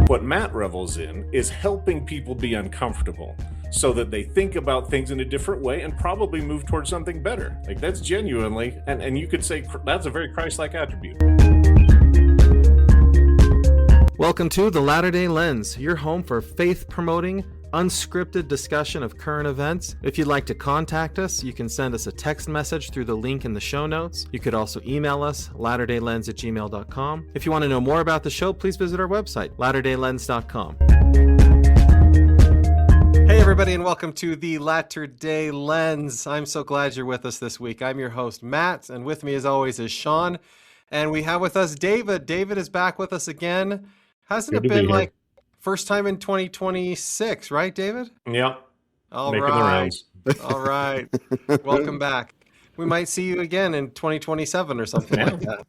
What Matt revels in is helping people be uncomfortable so that they think about things in a different way and probably move towards something better. Like, that's genuinely, and you could say that's a very Christ-like attribute. Welcome to The Latter-day Lens, your home for faith-promoting, unscripted discussion of current events. If you'd like to contact us, you can send us a text message through the link in the show notes. You could also email us, latterdaylens@gmail.com. If you want to know more about the show, please visit our website, latterdaylens.com. Hey everybody, and welcome to The Latter-day Lens. I'm so glad you're with us this week. I'm your host, Matt, and with me as always is Shawn. And we have with us David. David is back with us again. Hasn't it been like first time in 2026, right, David? Yeah. All Making the right. rounds. All right. Welcome back. We might see you again in 2027 or something like that.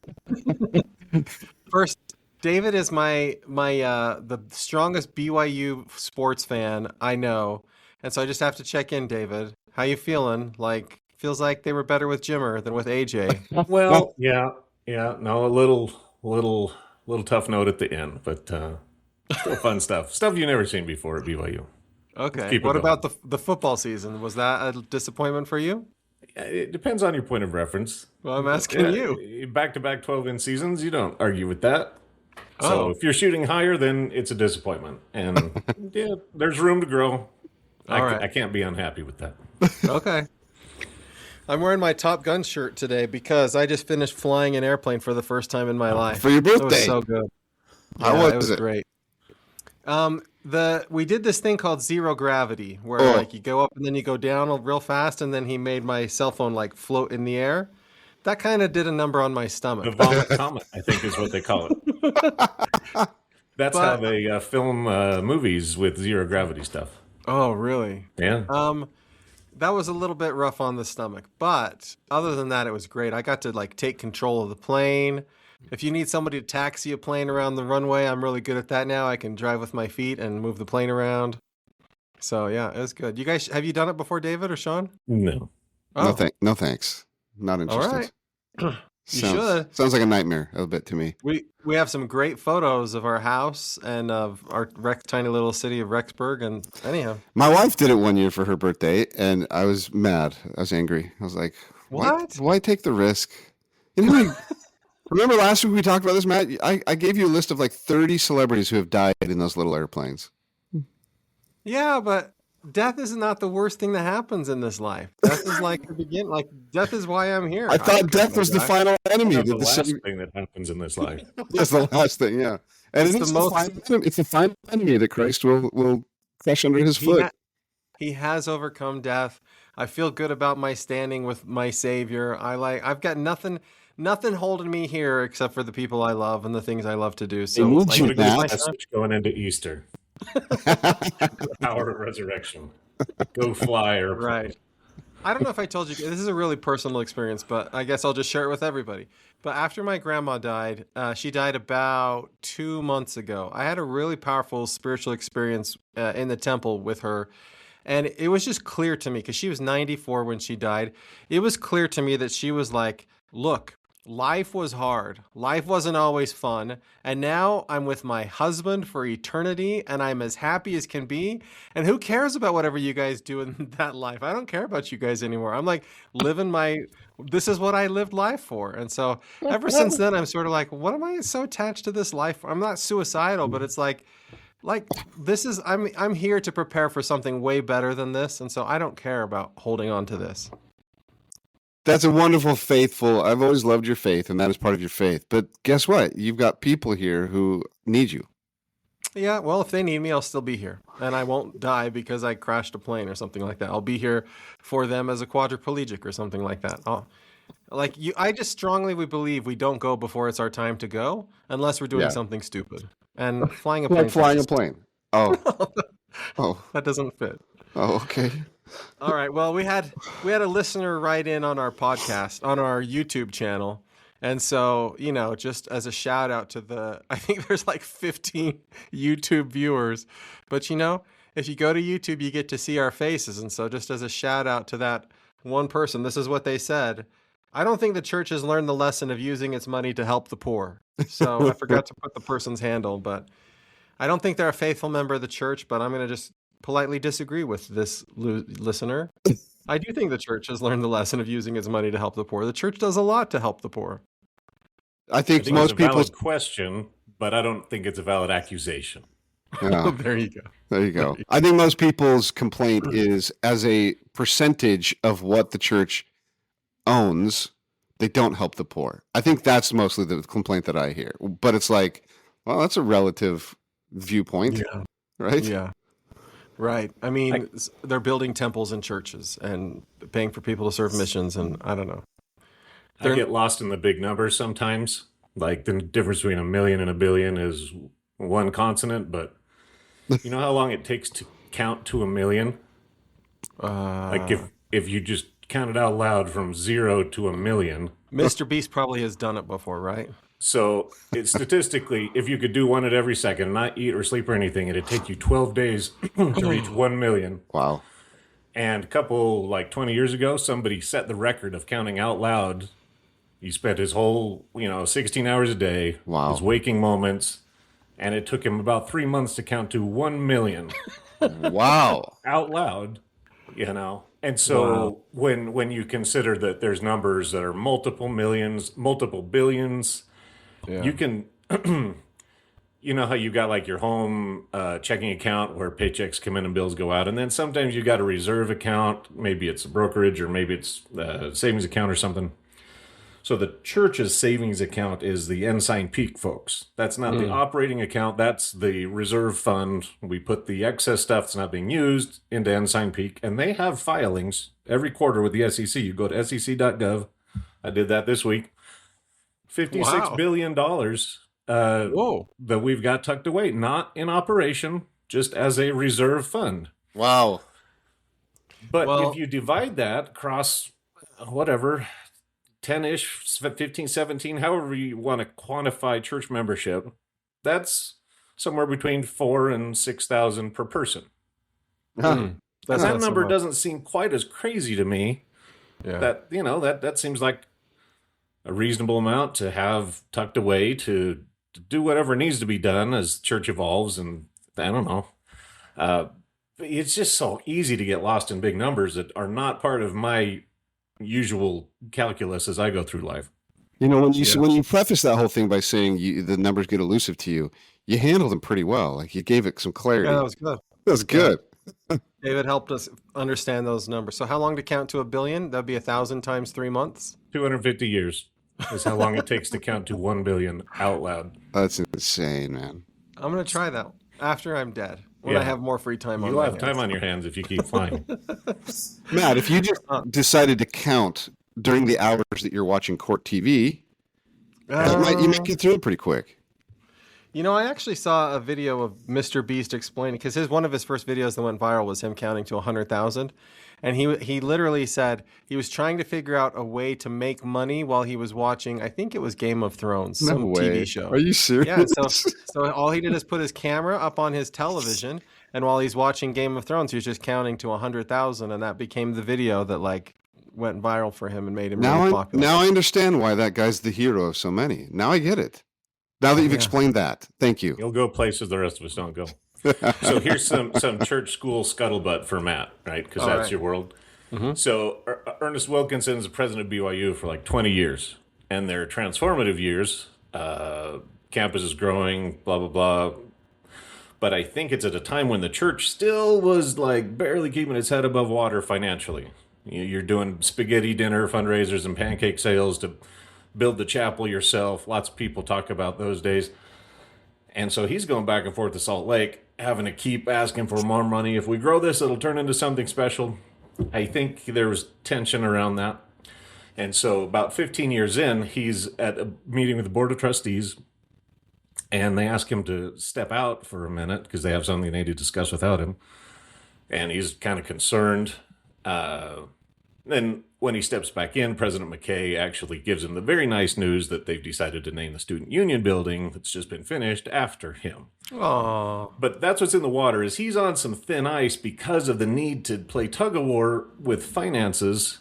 First, David is the strongest BYU sports fan I know. And so I just have to check in, David. How you feeling? Feels like they were better with Jimmer than with AJ. Well, yeah. No, a little tough note at the end, but still fun stuff. Stuff you've never seen before at BYU. Okay. What about the football season? Was that a disappointment for you? It depends on your point of reference. Well, I'm asking you. Back-to-back 12-win seasons, you don't argue with that. So if you're shooting higher, then it's a disappointment. And yeah, there's room to grow. I can't be unhappy with that. Okay. I'm wearing my Top Gun shirt today because I just finished flying an airplane for the first time in my life. For your birthday. It was so good. How was it? Great. We did this thing called zero gravity where you go up and then you go down real fast, and then he made my cell phone float in the air. That kind of did a number on my stomach. The vomit comet, I think, is what they call it. That's how they film movies with zero gravity stuff. Oh, really? Yeah. That was a little bit rough on the stomach, but other than that, it was great. I got to take control of the plane. If you need somebody to taxi a plane around the runway, I'm really good at that now. I can drive with my feet and move the plane around. So yeah, it was good. You guys, have you done it before, David or Shawn? No. Oh. No thanks. Not interested. All right. You should. Sounds like a nightmare a bit to me. We have some great photos of our house and of our tiny little city of Rexburg. And anyhow, my wife did it one year for her birthday, and I was mad. I was angry. I was like, "What? Why take the risk?" You know, remember last week we talked about this, Matt? I gave you a list of 30 celebrities who have died in those little airplanes. Yeah, but death is not the worst thing that happens in this life. Death is the beginning. Death is why I'm here. I thought death was the final enemy. That's the last thing that happens in this life. That's the last thing, yeah. And it's the final enemy that Christ will crush under his foot. He has overcome death. I feel good about my standing with my Savior. I've got nothing holding me here except for the people I love and the things I love to do. So going into Easter. Power of resurrection. Go fly. Right. I don't know if I told you, this is a really personal experience, but I guess I'll just share it with everybody. But after my grandma died, she died about 2 months ago. I had a really powerful spiritual experience in the temple with her. And it was just clear to me, because she was 94 when she died. It was clear to me that she was like, look, life was hard. Life wasn't always fun. And now I'm with my husband for eternity, and I'm as happy as can be. And who cares about whatever you guys do in that life? I don't care about you guys anymore. I'm living this is what I lived life for. And so ever since then, I'm sort of what am I so attached to this life? I'm not suicidal, but it's this is, I'm here to prepare for something way better than this. And so I don't care about holding on to this. That's a wonderful, faithful. I've always loved your faith, and that is part of your faith. But guess what? You've got people here who need you. Yeah, well, if they need me, I'll still be here. And I won't die because I crashed a plane or something like that. I'll be here for them as a quadriplegic or something like that. I just strongly believe we don't go before it's our time to go unless we're doing something stupid. And flying a plane. Flying a plane. Oh. Oh. That doesn't fit. Oh, okay. All right. Well, we had a listener write in on our podcast, on our YouTube channel. And so, just as a shout out to I think there's 15 YouTube viewers, but if you go to YouTube, you get to see our faces. And so just as a shout out to that one person, this is what they said. I don't think the church has learned the lesson of using its money to help the poor. So I forgot to put the person's handle, but I don't think they're a faithful member of the church, but I'm going to just politely disagree with this listener. I do think the church has learned the lesson of using its money to help the poor. The church does a lot to help the poor. I think it's most a people. valid question, but I don't think it's a valid accusation. Yeah. There you go. There you go. I think most people's complaint is as a percentage of what the church owns, they don't help the poor. I think that's mostly the complaint that I hear. But it's like, well, that's a relative viewpoint, right? Yeah. Right. I mean, they're building temples and churches and paying for people to serve missions, and I don't know. I get lost in the big numbers sometimes. Like the difference between 1 million and 1 billion is one consonant, but you know how long it takes to count to 1 million? Like if you just count it out loud from 0 to 1 million. Mr. Beast probably has done it before, right? So it's statistically, if you could do one at every second, not eat or sleep or anything, it'd take you 12 days to reach 1 million. Wow. And a couple, like 20 years ago, somebody set the record of counting out loud. He spent his whole, 16 hours a day, his waking moments, and it took him about 3 months to count to 1 million. Wow. Out loud, And so when you consider that there's numbers that are multiple millions, multiple billions, you can, you know how you got like your home checking account where paychecks come in and bills go out. And then sometimes you got a reserve account. Maybe it's a brokerage or maybe it's a savings account or something. So the church's savings account is the Ensign Peak, folks. That's not the operating account. That's the reserve fund. We put the excess stuff that's not being used into Ensign Peak, and they have filings every quarter with the SEC. You go to sec.gov. I did that this week. $56 billion that we've got tucked away, not in operation, just as a reserve fund. Wow. But if you divide that across whatever, 10-ish, 15, 17, however you want to quantify church membership, that's somewhere between 4,000 and 6,000 per person. That number doesn't seem quite as crazy to me. Yeah. That seems like a reasonable amount to have tucked away to do whatever needs to be done as church evolves. And I don't know. It's just so easy to get lost in big numbers that are not part of my usual calculus as I go through life. When you preface that whole thing by saying the numbers get elusive to you, you handled them pretty well. Like you gave it some clarity. Yeah, that was good. That was good. David helped us understand those numbers. So how long to count to 1 billion? That'd be 1,000 times 3 months. 250 years is how long it takes to count to 1 billion out loud. That's insane, man. I'm going to try that after I'm dead. When I have more free time on my hands. You'll have time on your hands if you keep flying. Matt, if you just decided to count during the hours that you're watching court TV, you might get through it pretty quick. I actually saw a video of Mr. Beast explaining, because one of his first videos that went viral was him counting to 100,000. And he literally said he was trying to figure out a way to make money while he was watching, I think it was Game of Thrones, some TV show. Are you serious? Yeah, so all he did is put his camera up on his television, and while he's watching Game of Thrones, he was just counting to 100,000, and that became the video that went viral for him and made him really popular. Now I understand why that guy's the hero of so many. Now I get it. Now that you've explained that. Thank you. You'll go places the rest of us don't go. So here's some church school scuttlebutt for Matt, right? Because that's your world. Mm-hmm. So Ernest Wilkinson is the president of BYU for like 20 years. And they're transformative years. Campus is growing, blah, blah, blah. But I think it's at a time when the church still was like barely keeping its head above water financially. You're doing spaghetti dinner fundraisers and pancake sales to build the chapel yourself. Lots of people talk about those days. And so he's going back and forth to Salt Lake, having to keep asking for more money. If we grow this, it'll turn into something special. I think there was tension around that. And so about 15 years in, he's at a meeting with the board of trustees, and they ask him to step out for a minute because they have something they need to discuss without him. And he's kind of concerned. Then when he steps back in, President McKay actually gives him the very nice news that they've decided to name the Student Union building that's just been finished after him. Aww. But that's what's in the water, is he's on some thin ice because of the need to play tug-of-war with finances.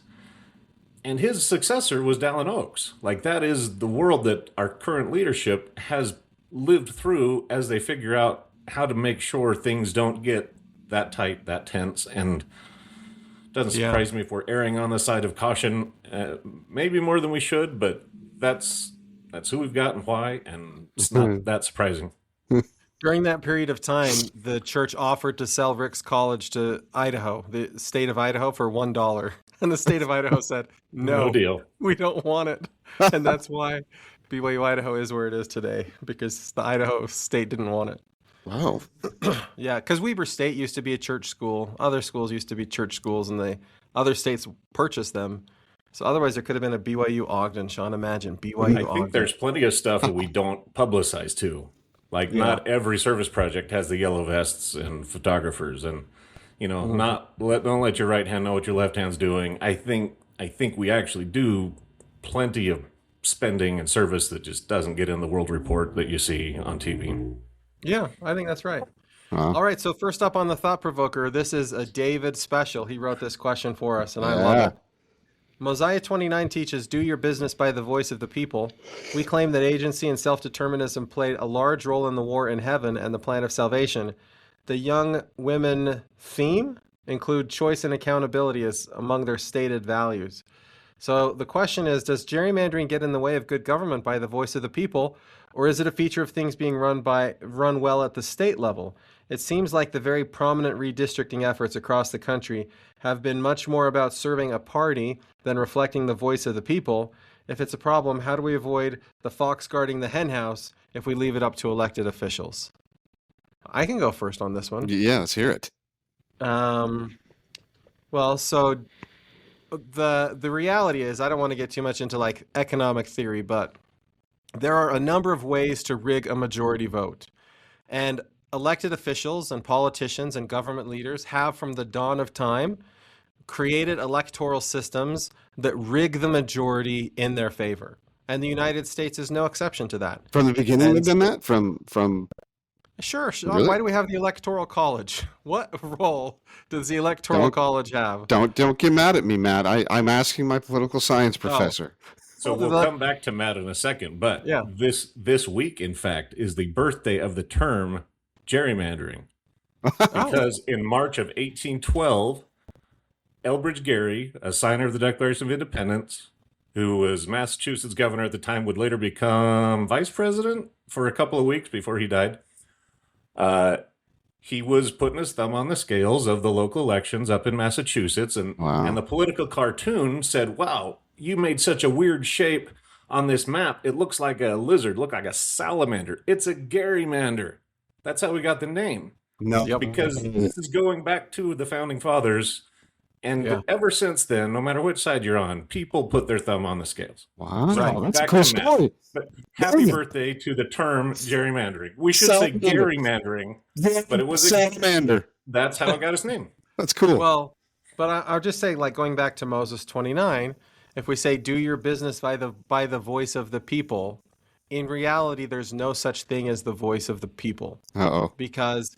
And his successor was Dallin Oaks. Like, that is the world that our current leadership has lived through as they figure out how to make sure things don't get that tight, that tense, and it doesn't surprise me if we're erring on the side of caution, maybe more than we should, but that's who we've got and why, and it's not that surprising. During that period of time, the church offered to sell Rick's college to Idaho, the state of Idaho, for $1. And the state of Idaho said, no deal. We don't want it. And that's why BYU Idaho is where it is today, because the Idaho state didn't want it. Wow. Yeah, because Weber State used to be a church school. Other schools used to be church schools, and the other states purchased them. So otherwise, there could have been a BYU Ogden. Sean, imagine BYU Ogden. I think there's plenty of stuff that we don't publicize too. Like not every service project has the yellow vests and photographers, and don't let your right hand know what your left hand's doing. I think we actually do plenty of spending and service that just doesn't get in the world report that you see on TV. Yeah, I think that's right. All right, so first up on the Thought Provoker, this is a David special. He wrote this question for us, and I love it. Mosiah 29 teaches, do your business by the voice of the people. We claim that agency and self-determinism played a large role in the war in heaven and the plan of salvation. The young women theme include choice and accountability as among their stated values. So the question is, does gerrymandering get in the way of good government by the voice of the people, or is it a feature of things being run well at the state level? It seems like the very prominent redistricting efforts across the country have been much more about serving a party than reflecting the voice of the people. If it's a problem, how do we avoid the fox guarding the hen house if we leave it up to elected officials? I can go first on this one. Yeah, let's hear it. Well, so the reality is, I don't want to get too much into like economic theory, but there are a number of ways to rig a majority vote. And elected officials and politicians and government leaders have, from the dawn of time, created electoral systems that rig the majority in their favor. And the United States is no exception to that. From the beginning, they've done that? From Sure. Really? Why do we have the Electoral College? What role does the Electoral College have? Don't get mad at me, Matt. I'm asking my political science professor. So we'll come back to Matt in a second, but this week, in fact, is the birthday of the term gerrymandering. Because in March of 1812, Elbridge Gerry, a signer of the Declaration of Independence, who was Massachusetts governor at the time, would later become vice president for a couple of weeks before he died. He was putting his thumb on the scales of the local elections up in Massachusetts, and the political cartoon said, wow, you made such a weird shape on this map. It looks like a lizard, look like a salamander. It's a gerrymander. That's how we got the name. No, because this is going back to the founding fathers. And ever since then, no matter which side you're on, people put their thumb on the scales. Wow, so that's a cool story. But happy birthday to the term gerrymandering. We should say gerrymandering, but it was salamander. That's how it got its name. That's cool. Well, but I'll just say, like, going back to Moses 29, if we say do your business by the voice of the people, in reality, there's no such thing as the voice of the people. Because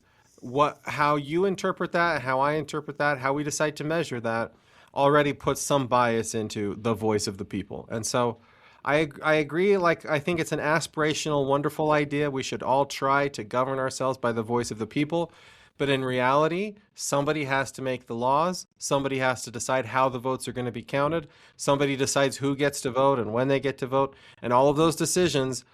how you interpret that, how I interpret that, how we decide to measure that already puts some bias into the voice of the people. And so I agree. Like, I think it's an aspirational, wonderful idea. We should all try to govern ourselves by the voice of the people. But in reality, somebody has to make the laws. Somebody has to decide how the votes are going to be counted. Somebody decides who gets to vote and when they get to vote. And all of those decisions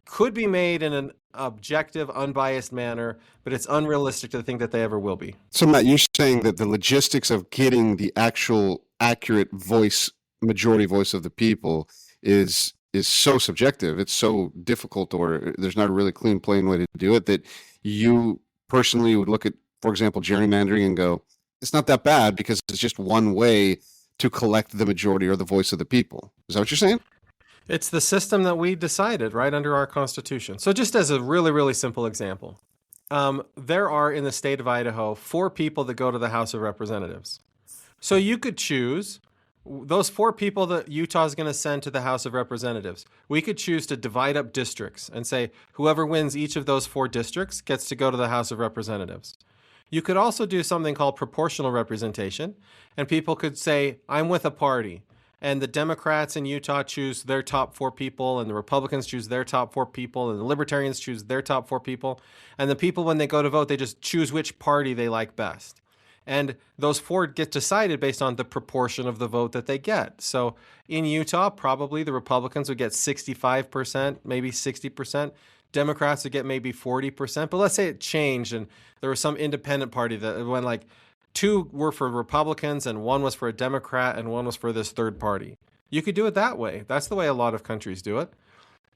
could be made in an objective, unbiased manner, but it's unrealistic to think that they ever will be. So, Matt, you're saying that the logistics of getting the actual accurate majority voice of the people is so subjective. It's so difficult, or there's not a really clean, plain way to do it, that you personally would look at, for example, gerrymandering and go, it's not that bad because it's just one way to collect the majority or the voice of the people. Is that what you're saying? It's the system that we decided right under our Constitution. So just as a really, really simple example, there are in the state of Idaho 4 people that go to the House of Representatives. So you could choose those 4 people that Utah is going to send to the House of Representatives. We could choose to divide up districts and say whoever wins each of those 4 districts gets to go to the House of Representatives. You could also do something called proportional representation, and people could say, I'm with a party. and the Democrats in Utah choose their top 4 people, and the Republicans choose their top 4 people, and the Libertarians choose their top 4 people, and the people, when they go to vote, they just choose which party they like best. And those 4 get decided based on the proportion of the vote that they get. So in Utah, probably the Republicans would get 65%, maybe 60%. Democrats would get maybe 40%. But let's say it changed and there was some independent party that went like 2 were for Republicans and 1 was for a Democrat and 1 was for this third party. You could do it that way. That's the way a lot of countries do it.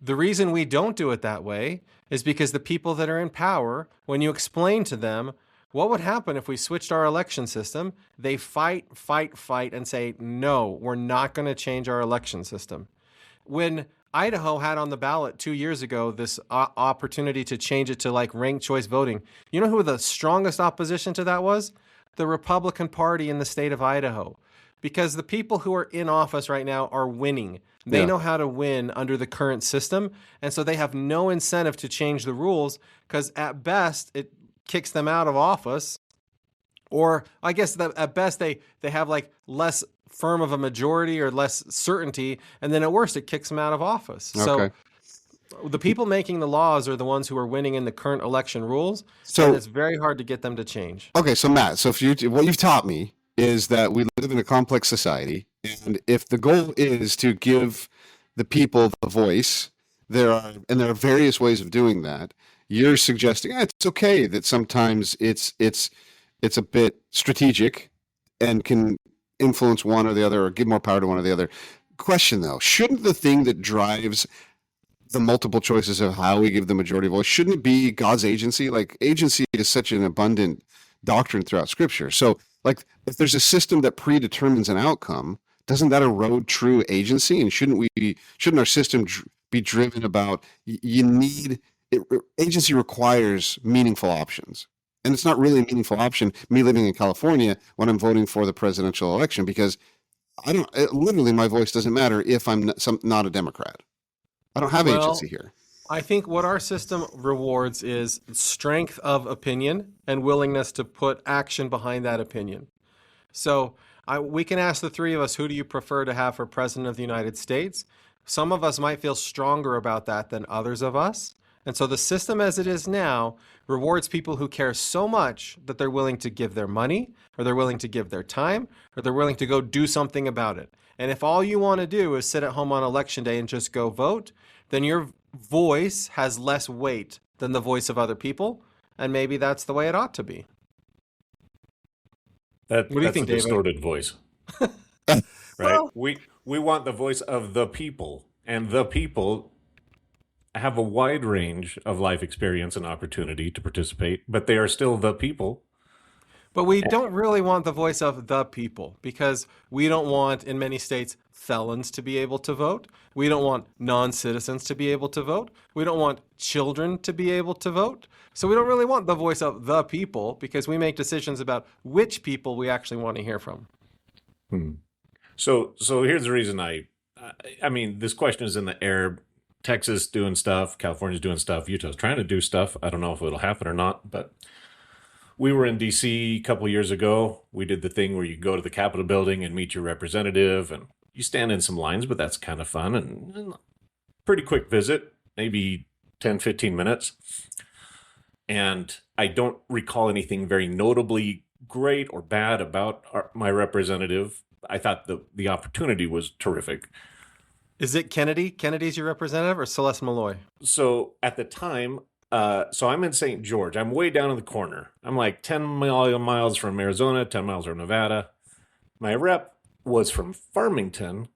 The reason we don't do it that way is because the people that are in power, when you explain to them what would happen if we switched our election system, they fight, and say, no, we're not going to change our election system. When Idaho had on the ballot 2 years ago this opportunity to change it to like ranked choice voting, you know who the strongest opposition to that was? The Republican Party in the state of Idaho. Because the people who are in office right now are winning. They know how to win under the current system, and so they have no incentive to change the rules, because at best it kicks them out of office, or I guess that at best they have like less firm of a majority or less certainty, and then at worst it kicks them out of office. Okay. So the people making the laws are the ones who are winning in the current election rules, So and it's very hard to get them to change. okay, so Matt, so what you've taught me is that we live in a complex society, and if the goal is to give the people the voice, there are various ways of doing that. You're suggesting it's okay that sometimes it's a bit strategic and can influence one or the other, or give more power to one or the other. Question though, shouldn't the thing that drives the multiple choices of how we give the majority voice, shouldn't it be God's agency? Like, agency is such an abundant doctrine throughout Scripture. So, like, if there's a system that predetermines an outcome, doesn't that erode true agency? And shouldn't our system be driven about agency requires meaningful options? And it's not really a meaningful option, me living in California, when I'm voting for the presidential election, because literally my voice doesn't matter if I'm not a Democrat. I don't have agency here. I think what our system rewards is strength of opinion and willingness to put action behind that opinion. So we can ask the 3 of us, who do you prefer to have for president of the United States? Some of us might feel stronger about that than others of us. And so the system as it is now rewards people who care so much that they're willing to give their money, or they're willing to give their time, or they're willing to go do something about it. And if all you want to do is sit at home on election day and just go vote, then your voice has less weight than the voice of other people. And maybe that's the way it ought to be. What do you think, David? Distorted voice. Right? Well, we want the voice of the people, and the people have a wide range of life experience and opportunity to participate, but they are still the people. But we don't really want the voice of the people, because we don't want, in many states, felons to be able to vote. We don't want non-citizens to be able to vote. We don't want children to be able to vote. So we don't really want the voice of the people, because we make decisions about which people we actually want to hear from. So here's the reason I mean, this question is in the air. Texas doing stuff, California's doing stuff, Utah's trying to do stuff. I don't know if it'll happen or not, but we were in D.C. a couple of years ago. We did the thing where you go to the Capitol building and meet your representative, and you stand in some lines, but that's kind of fun and pretty quick visit, maybe 10, 15 minutes. And I don't recall anything very notably great or bad about my representative. I thought the opportunity was terrific. Is it Kennedy? Kennedy's your representative, or Celeste Malloy? So at the time, so I'm in St. George. I'm way down in the corner. I'm like 10 miles from Arizona, 10 miles from Nevada. My rep was from Farmington,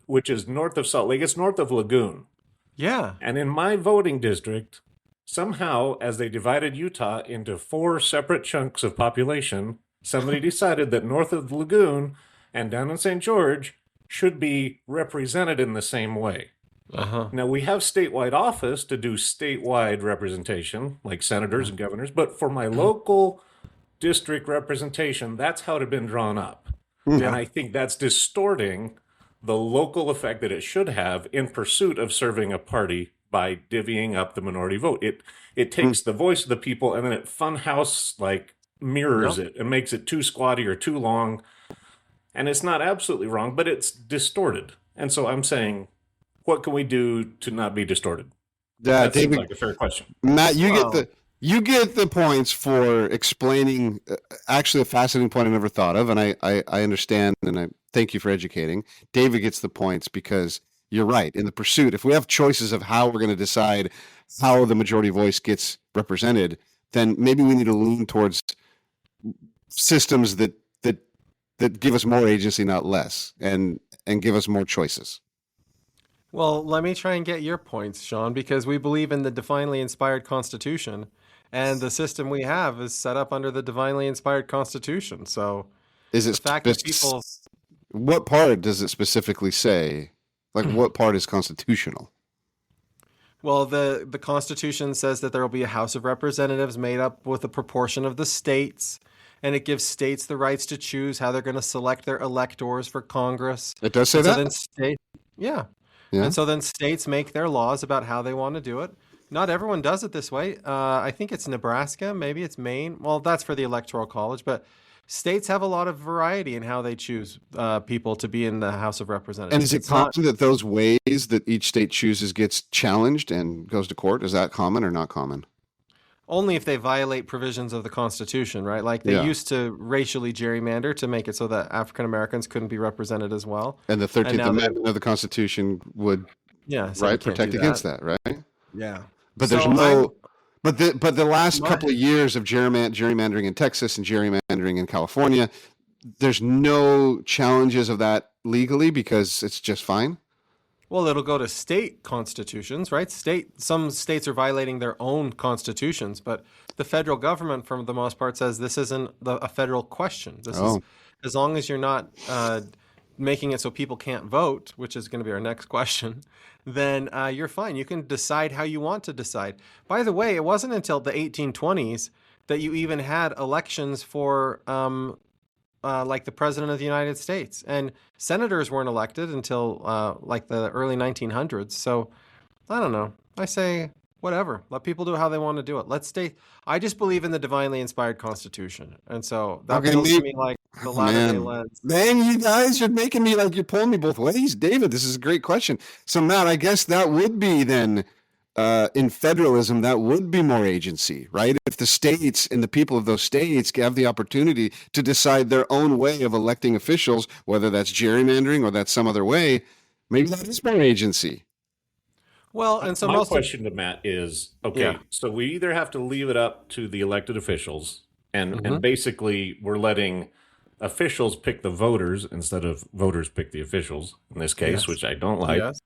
which is north of Salt Lake. It's north of Lagoon. Yeah. And in my voting district, somehow, as they divided Utah into 4 separate chunks of population, somebody decided that north of Lagoon and down in St. George should be represented in the same way. Now, we have statewide office to do statewide representation, like senators and governors, but for my local district representation, that's how it had been drawn up. And I think that's distorting the local effect that it should have in pursuit of serving a party by divvying up the minority vote. It takes the voice of the people, and then it funhouse like mirrors it and makes it too squatty or too long. And it's not absolutely wrong, but it's distorted. And so I'm saying, what can we do to not be distorted? That seems David, like a fair question. Matt, Well, you get the points for explaining actually a fascinating point I never thought of, and I understand, and I thank you for educating. David gets the points because you're right. In the pursuit, if we have choices of how we're going to decide how the majority voice gets represented, then maybe we need to lean towards systems that give us more agency, not less, and give us more choices. well, let me try and get your points, Shawn, because we believe in the divinely inspired Constitution, and the system we have is set up under the divinely inspired Constitution. So Is the it fact that people, what part does it specifically say? Like, what part is constitutional? well, the Constitution says that there will be a House of Representatives made up with a proportion of the states, and it gives states the rights to choose how they're going to select their electors for Congress. It does say And so that? then state, yeah. Yeah. And so then states make their laws about how they want to do it. Not everyone does it this way. I think it's Nebraska, maybe it's Maine. Well, that's for the Electoral College, but states have a lot of variety in how they choose people to be in the House of Representatives. And is it It's not- common that those ways that each state chooses gets challenged and goes to court? Is that common or not common? only if they violate provisions of the Constitution, right? Like they Yeah. used to racially gerrymander to make it so that African Americans couldn't be represented as well. And the 13th now they- Amendment of the Constitution would Yeah, so you right can't protect do against that, right? Yeah. But there's So no. But the last My- couple of years of gerrymandering in Texas and gerrymandering in California, there's no challenges of that legally because it's just fine. Well, it'll go to state constitutions, right? Some states are violating their own constitutions, but the federal government, for the most part, says this isn't a federal question. This is, as long as you're not making it so people can't vote, which is going to be our next question, then you're fine. You can decide how you want to decide. By the way, it wasn't until the 1820s that you even had elections for like the president of the United States, and senators weren't elected until like the early 1900s. So I don't know. I say whatever. Let people do how they want to do it. Let's stay. I just believe in the divinely inspired Constitution, and so that Okay, feels me- to me like the Latter-day lens. Man, you guys are making me like you're pulling me both ways. David, this is a great question. So, Matt, I guess that would be then in federalism, that would be more agency, right? If the states and the people of those states have the opportunity to decide their own way of electing officials, whether that's gerrymandering or that's some other way, maybe that is more agency. Well, and so My most question to Matt is, okay, Yeah. so we either have to leave it up to the elected officials, and Mhm. basically we're letting officials pick the voters instead of voters pick the officials in this case, Yes. which I don't like. Yes.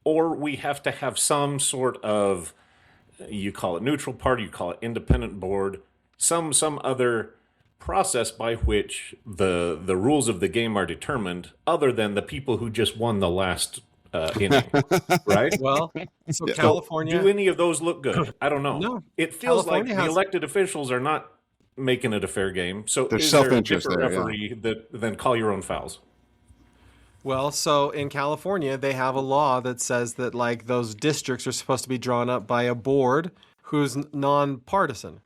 Or we have to have some sort of, you call it neutral party, you call it independent board, some other process by which the rules of the game are determined, other than the people who just won the last inning, right? Well, so Yeah. California. Do any of those look good? I don't know. No. It feels like California the has- elected officials are not making it a fair game. So There's is there a self-interest different there, yeah. referee that then call your own fouls? Well, so in California, they have a law that says that like those districts are supposed to be drawn up by a board who's nonpartisan.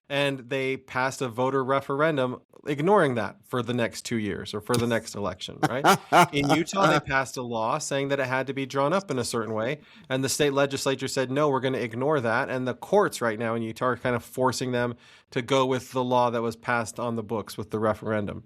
And they passed a voter referendum ignoring that for the next 2 years or for the next election, right? In Utah, they passed a law saying that it had to be drawn up in a certain way. And the state legislature said, no, we're going to ignore that. And the courts right now in Utah are kind of forcing them to go with the law that was passed on the books with the referendum.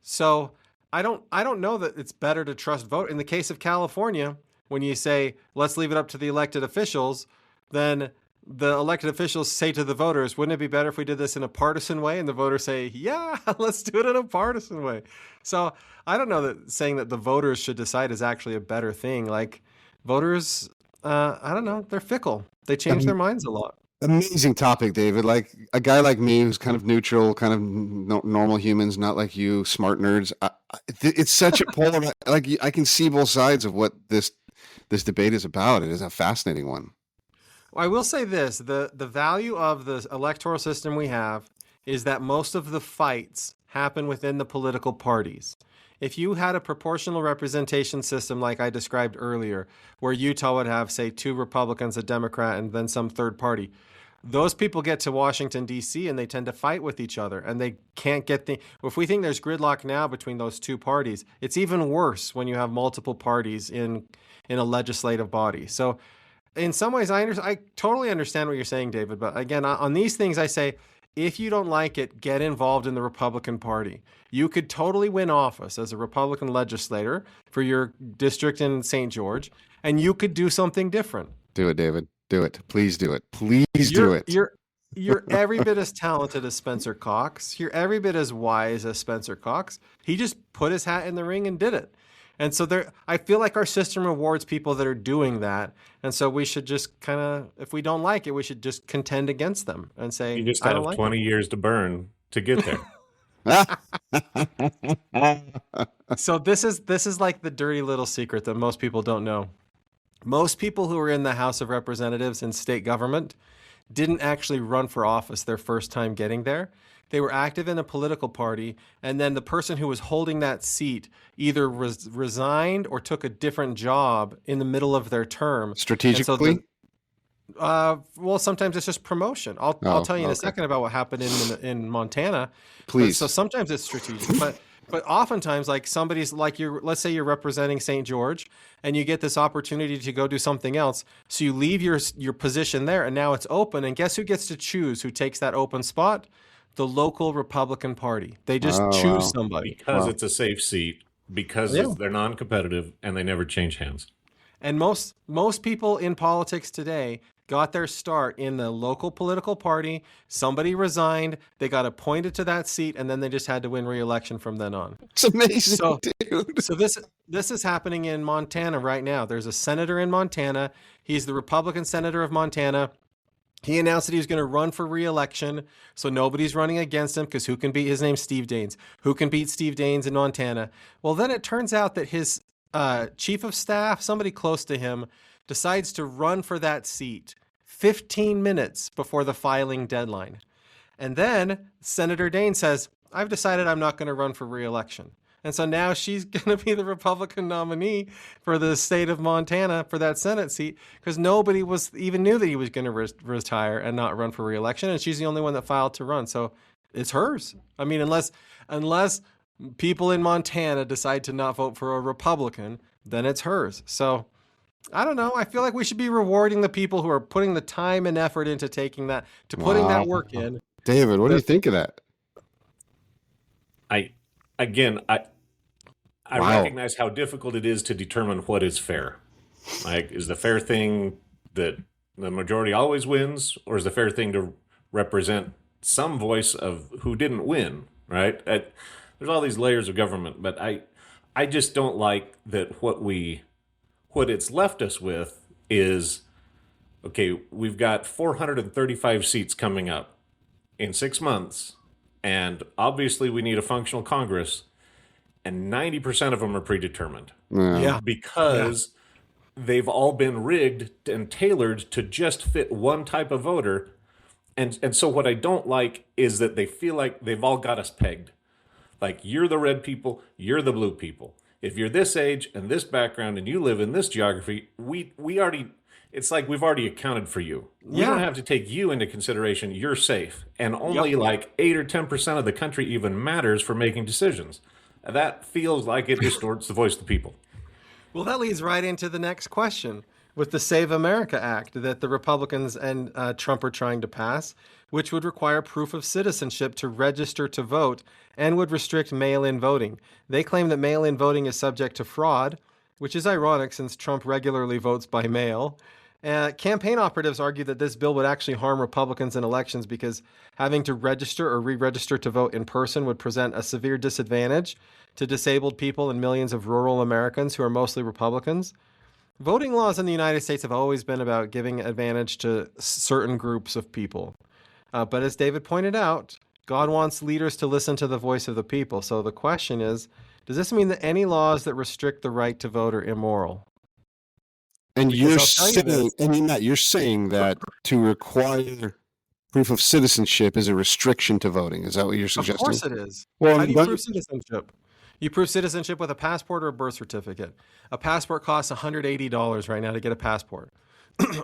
So I don't know that it's better to trust vote. In the case of California, when you say, let's leave it up to the elected officials, then the elected officials say to the voters, wouldn't it be better if we did this in a partisan way? And the voters say, yeah, let's do it in a partisan way. So I don't know that saying that the voters should decide is actually a better thing. Like voters, I don't know, they're fickle. They change their minds a lot. Amazing topic, David. Like a guy like me who's kind of neutral, kind of normal humans, not like you, smart nerds. It's such a polar. Like I can see both sides of what this debate is about. It is a fascinating one. I will say this, the value of the electoral system we have is that most of the fights happen within the political parties. If you had a proportional representation system like I described earlier, where Utah would have, say, 2 Republicans, a Democrat, and then some third party, those people get to Washington, D.C., and they tend to fight with each other, and they can't get if we think there's gridlock now between those two parties, it's even worse when you have multiple parties in a legislative body. So in some ways, I totally understand what you're saying, David. But again, on these things, I say, if you don't like it, get involved in the Republican Party. You could totally win office as a Republican legislator for your district in St. George, and you could do something different. Do it, David. Do it. Please do it. Please do it. You're every bit as talented as Spencer Cox. You're every bit as wise as Spencer Cox. He just put his hat in the ring and did it. And so I feel like our system rewards people that are doing that. And so we should just kind of, if we don't like it, we should just contend against them and say, you just have 20 years to burn to get there. So this is like the dirty little secret that most people don't know. Most people who are in the House of Representatives in state government didn't actually run for office their first time getting there. They were active in a political party, and then the person who was holding that seat either resigned or took a different job in the middle of their term. Strategically? Well, sometimes it's just promotion. I'll tell you in a second about what happened in Montana. Please. So sometimes it's strategic, but oftentimes, like somebody's like let's say you're representing St. George, and you get this opportunity to go do something else. So you leave your position there, and now it's open. And guess who gets to choose who takes that open spot? The local Republican Party. They just choose somebody. Because it's a safe seat, because they're non-competitive, and they never change hands. And most people in politics today got their start in the local political party. Somebody resigned, they got appointed to that seat, and then they just had to win re-election from then on. It's amazing, dude. So this is happening in Montana right now. There's a senator in Montana. He's the Republican senator of Montana. He announced that he was going to run for re-election, so nobody's running against him because who can beat his name's Steve Daines? Who can beat Steve Daines in Montana? Well, then it turns out that his chief of staff, somebody close to him, decides to run for that seat 15 minutes before the filing deadline. And then Senator Daines says, I've decided I'm not going to run for re-election. And so now she's going to be the Republican nominee for the state of Montana for that Senate seat because nobody even knew that he was going to retire and not run for re-election. And she's the only one that filed to run. So it's hers. I mean, unless people in Montana decide to not vote for a Republican, then it's hers. So I don't know. I feel like we should be rewarding the people who are putting the time and effort into putting that work in. David, what do you think of that? I recognize how difficult it is to determine what is fair. Like, is the fair thing that the majority always wins, or is the fair thing to represent some voice of who didn't win, right? There's all these layers of government, but I just don't like that what it's left us with is, okay, we've got 435 seats coming up in 6 months, and obviously we need a functional Congress, and 90% of them are predetermined. Yeah. Because they've all been rigged and tailored to just fit one type of voter. And so what I don't like is that they feel like they've all got us pegged. Like, you're the red people, you're the blue people. If you're this age and this background and you live in this geography, we already, it's like we've already accounted for you. We don't have to take you into consideration. You're safe. And only like 8 or 10% of the country even matters for making decisions. That feels like it distorts the voice of the people. Well, that leads right into the next question with the Save America Act that the Republicans and Trump are trying to pass, which would require proof of citizenship to register to vote and would restrict mail-in voting. They claim that mail-in voting is subject to fraud, which is ironic since Trump regularly votes by mail. Campaign operatives argue that this bill would actually harm Republicans in elections because having to register or re-register to vote in person would present a severe disadvantage to disabled people and millions of rural Americans who are mostly Republicans. Voting laws in the United States have always been about giving advantage to certain groups of people. But as David pointed out, God wants leaders to listen to the voice of the people. So the question is, does this mean that any laws that restrict the right to vote are immoral? And you're saying that to require proof of citizenship is a restriction to voting. Is that what you're suggesting? Of course it is. Well, how do you prove citizenship? You prove citizenship with a passport or a birth certificate. A passport costs $180 right now to get a passport.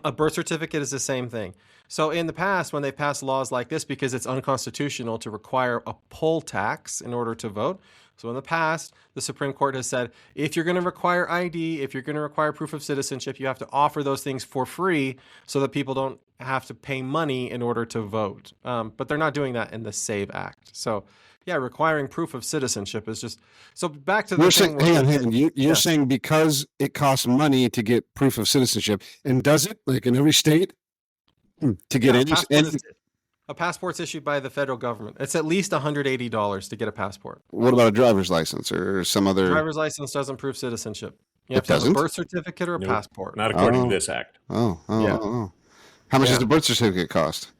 A birth certificate is the same thing. So in the past, when they passed laws like this, because it's unconstitutional to require a poll tax in order to vote. So in the past, the Supreme Court has said, if you're going to require ID, if you're going to require proof of citizenship, you have to offer those things for free so that people don't have to pay money in order to vote. But they're not doing that in the SAVE Act. So yeah, requiring proof of citizenship is just, so back to the You're thing. saying, hang on. You're saying because it costs money to get proof of citizenship, and does it, like in every state, to get A passport's issued by the federal government. It's at least $180 to get a passport. What about a driver's license or some other? Driver's license doesn't prove citizenship. You have It to have a doesn't? birth certificate or a passport. Not according to this act. Oh. How much does the birth certificate cost?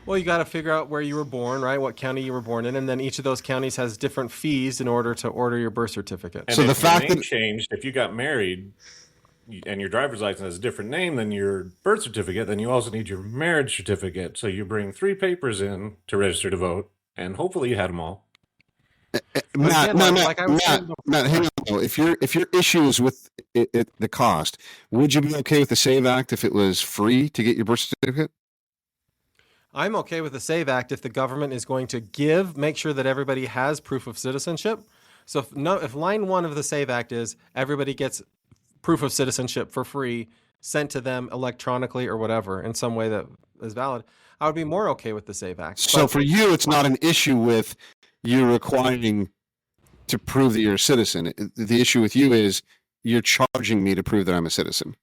Well, you got to figure out where you were born, right? What county you were born in, and then each of those counties has different fees in order to order your birth certificate. And So if the fact your name that- changed, if you got married and your driver's license has a different name than your birth certificate, then you also need your marriage certificate. So you bring 3 papers in to register to vote, and hopefully you had them all. Matt, again, like I was saying Matt, hang on. Though. If your issue is with the cost, would you be okay with the SAVE Act if it was free to get your birth certificate? I'm okay with the SAVE Act if the government is going to make sure that everybody has proof of citizenship. So if line 1 of the SAVE Act is everybody gets proof of citizenship for free sent to them electronically or whatever in some way that is valid, I would be more okay with the SAVE Act. So for you, it's not an issue with you requiring to prove that you're a citizen. The issue with you is you're charging me to prove that I'm a citizen.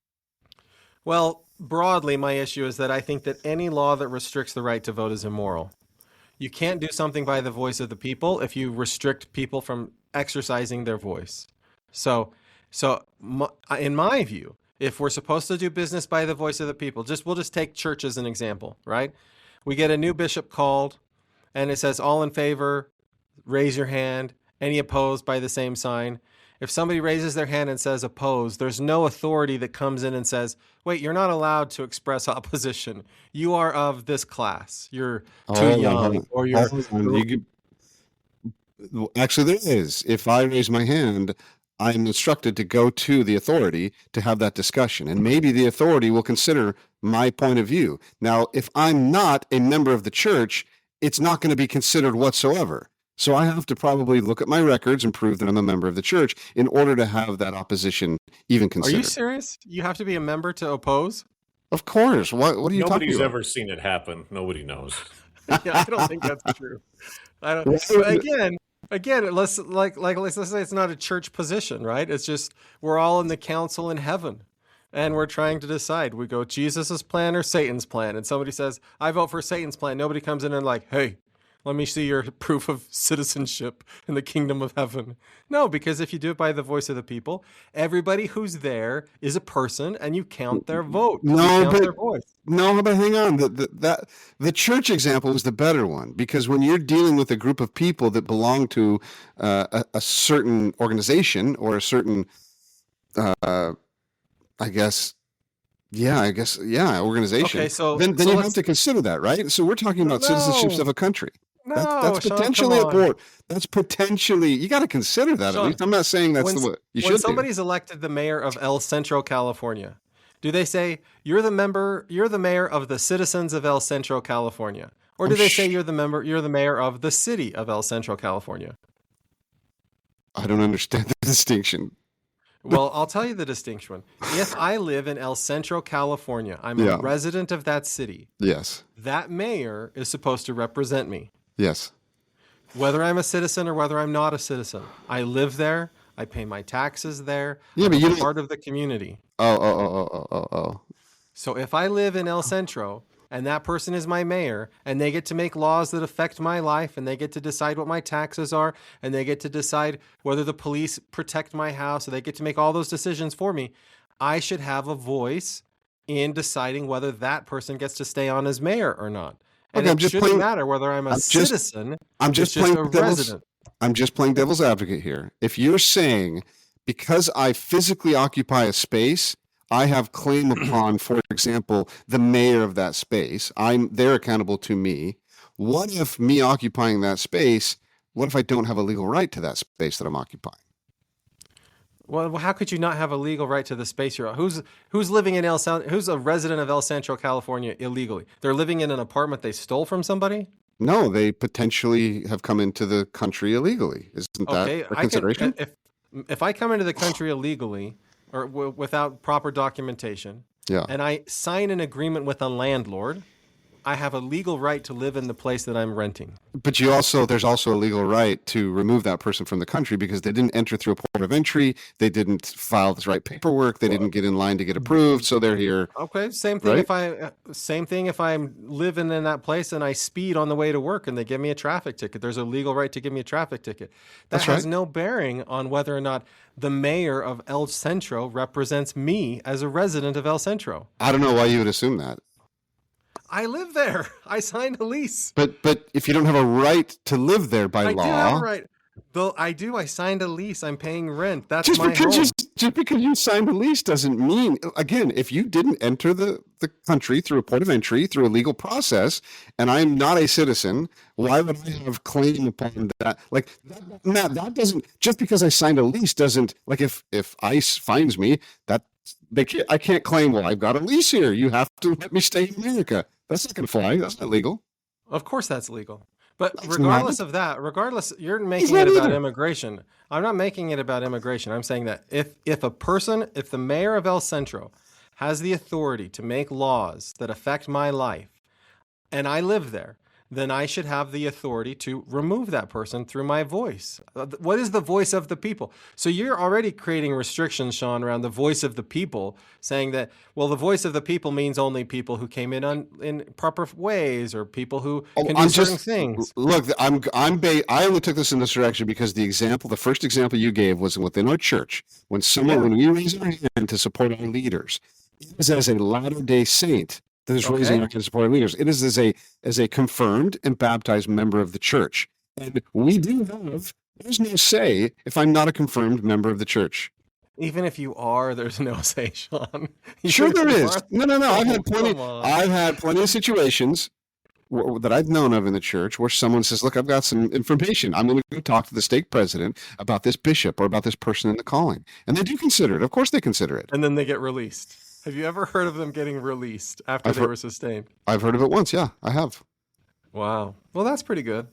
Well, broadly, my issue is that I think that any law that restricts the right to vote is immoral. You can't do something by the voice of the people if you restrict people from exercising their voice. So in my view, if we're supposed to do business by the voice of the people, we'll just take church as an example, right? We get a new bishop called, and it says, all in favor, raise your hand. Any opposed by the same sign. If somebody raises their hand and says opposed, there's no authority that comes in and says, wait, you're not allowed to express opposition. You are of this class. You're too young. Or you're... Actually, there is. If I raise my hand, I'm instructed to go to the authority to have that discussion. And maybe the authority will consider my point of view. Now, if I'm not a member of the church, it's not going to be considered whatsoever. So I have to probably look at my records and prove that I'm a member of the church in order to have that opposition even considered. Are you serious? You have to be a member to oppose? Of course. What are you talking about? Nobody's ever seen it happen. Nobody knows. Yeah, I don't think that's true. I don't. Again, let's say it's not a church position, right? It's just we're all in the council in heaven, and we're trying to decide. We go Jesus's plan or Satan's plan, and somebody says, "I vote for Satan's plan." Nobody comes in and like, "Hey, let me see your proof of citizenship in the kingdom of heaven." No, because if you do it by the voice of the people, everybody who's there is a person, and you count their vote. Their voice. No, but hang on. The church example is the better one, because when you're dealing with a group of people that belong to a certain organization or a certain, organization. Okay, so then you have to consider that, right? So we're talking about citizenships of a country. No, that's potentially That's potentially, you got to consider that. Shawn, at least I'm not saying that's the way you should. When somebody's elected the mayor of El Centro, California, do they say you're the mayor of the citizens of El Centro, California, or do they say you're the mayor of the city of El Centro, California? I don't understand the distinction. Well, I'll tell you the distinction. If I live in El Centro, California, I'm a resident of that city. Yes. That mayor is supposed to represent me. Yes. Whether I'm a citizen or whether I'm not a citizen. I live there. I pay my taxes there. Yeah, but you're part of the community. Oh. So if I live in El Centro and that person is my mayor and they get to make laws that affect my life and they get to decide what my taxes are and they get to decide whether the police protect my house, so they get to make all those decisions for me, I should have a voice in deciding whether that person gets to stay on as mayor or not. And it shouldn't matter whether I'm a citizen. I'm just a resident. I'm just playing devil's advocate here. If you're saying because I physically occupy a space, I have claim upon, for example, the mayor of that space, they're accountable to me. What if me occupying that space, what if I don't have a legal right to that space that I'm occupying? Well, how could you not have a legal right to the space you're on? Who's living in who's a resident of El Centro, California illegally? They're living in an apartment they stole from somebody? No, they potentially have come into the country illegally. Isn't that Okay, a consideration? If I come into the country illegally or without proper documentation, Yeah. and I sign an agreement with a landlord, I have a legal right to live in the place that I'm renting. But there's also a legal right to remove that person from the country because they didn't enter through a port of entry. They didn't file the right paperwork. They didn't get in line to get approved. So they're here. Okay, same thing. Right? If I'm living in that place and I speed on the way to work and they give me a traffic ticket, there's a legal right to give me a traffic ticket. That That's has right. no bearing on whether or not the mayor of El Centro represents me as a resident of El Centro. I don't know why you would assume that. I live there. I signed a lease. But if you don't have a right to live there by I law, do have a right. Though I do. I signed a lease. I'm paying rent. That's just my because home. just because you signed a lease doesn't mean, again, if you didn't enter the country through a port of entry through a legal process, and I'm not a citizen, why would I have claim upon that? Like Matt, that doesn't, just because I signed a lease doesn't, like if ICE finds me, I can't claim, well, I've got a lease here. You have to let me stay in America. That's not going to fly. That's not legal. Of course that's legal. But That's regardless not. of that, you're making not it about either. immigration. I'm not making it about immigration. I'm saying that if the mayor of El Centro has the authority to make laws that affect my life and I live there, then I should have the authority to remove that person through my voice. What is the voice of the people? So you're already creating restrictions, Shawn, around the voice of the people, saying that, well, the voice of the people means only people who came in in proper ways or people who can do certain things. Look, I only took this in this direction because the first example you gave was within our church. When we raise our hand to support our leaders, it is as a Latter-day Saint that is raising our hand to support our leaders. It is as a confirmed and baptized member of the church. And there's no say if I'm not a confirmed member of the church. Even if you are, there's no say, Shawn. Sure there is. No. I've had Come on. plenty of situations that I've known of in the church where someone says, look, I've got some information. I'm going to go talk to the stake president about this bishop or about this person in the calling. And they do consider it. Of course they consider it. And then they get released. Have you ever heard of them getting released after they were sustained? I've heard of it once. Yeah, I have. Wow. Well, that's pretty good.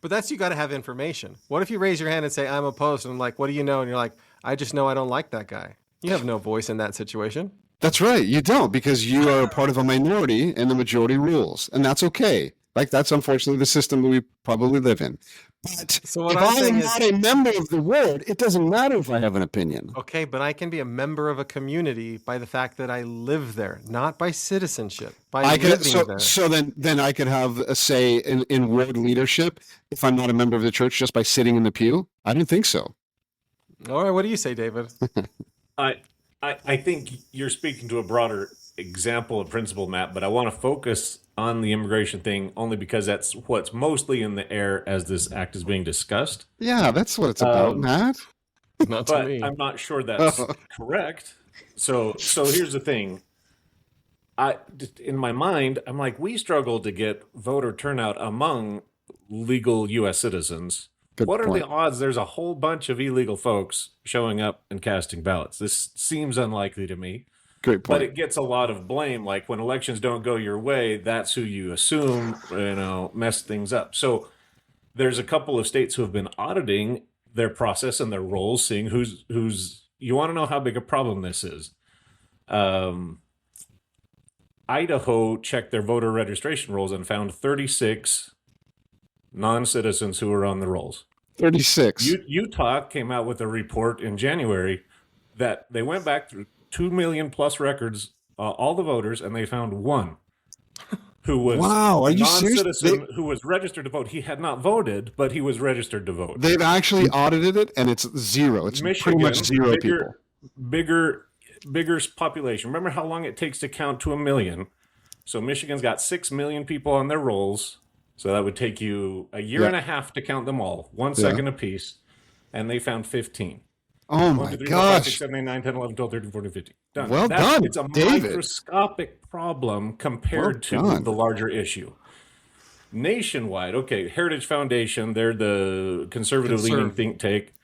But you got to have information. What if you raise your hand and say, I'm opposed? And I'm like, what do you know? And you're like, I just know I don't like that guy. You have no voice in that situation. That's right. You don't, because you are a part of a minority and the majority rules. And that's okay. Like, that's unfortunately the system that we probably live in. But So what if I'm I saying am is- not a member of the ward, it doesn't matter if I have an opinion. Okay, but I can be a member of a community by the fact that I live there, not by citizenship. By living there. So then I could have a say in ward leadership if I'm not a member of the church just by sitting in the pew? I don't think so. All right, what do you say, David? I think you're speaking to a broader example of principle, Matt, but I want to focus on the immigration thing only because that's what's mostly in the air as this act is being discussed. Yeah, that's what it's about, Matt. Not to But me. I'm not sure that's correct. So here's the thing. In my mind, I'm like, we struggle to get voter turnout among legal U.S. citizens. Good What are point. the odds there's a whole bunch of illegal folks showing up and casting ballots? This seems unlikely to me. Great point. But it gets a lot of blame. Like when elections don't go your way, that's who you assume, mess things up. So there's a couple of states who have been auditing their process and their roles, seeing who's. You want to know how big a problem this is? Idaho checked their voter registration rolls and found 36 non-citizens who were on the rolls. 36. Utah came out with a report in January that they went back through 2 million plus records, all the voters, and they found one who was Wow, are a you serious? non-citizen who was registered to vote. He had not voted, but he was registered to vote. They've actually audited it, and it's zero. It's Michigan, pretty much zero people. bigger population. Remember how long it takes to count to 1 million? So Michigan's got 6 million people on their rolls. So that would take you a year and a half to count them all, 1 second apiece. And they found 15. Oh 1, my 2, 3, 4, 5, 6, gosh. 7, 8, 9, 10, 11, 12, 13, 14, 15. Done. Well done, It's a David. microscopic problem compared Well to done. the larger issue. Nationwide, okay, Heritage Foundation, they're the conservative-leaning think tank.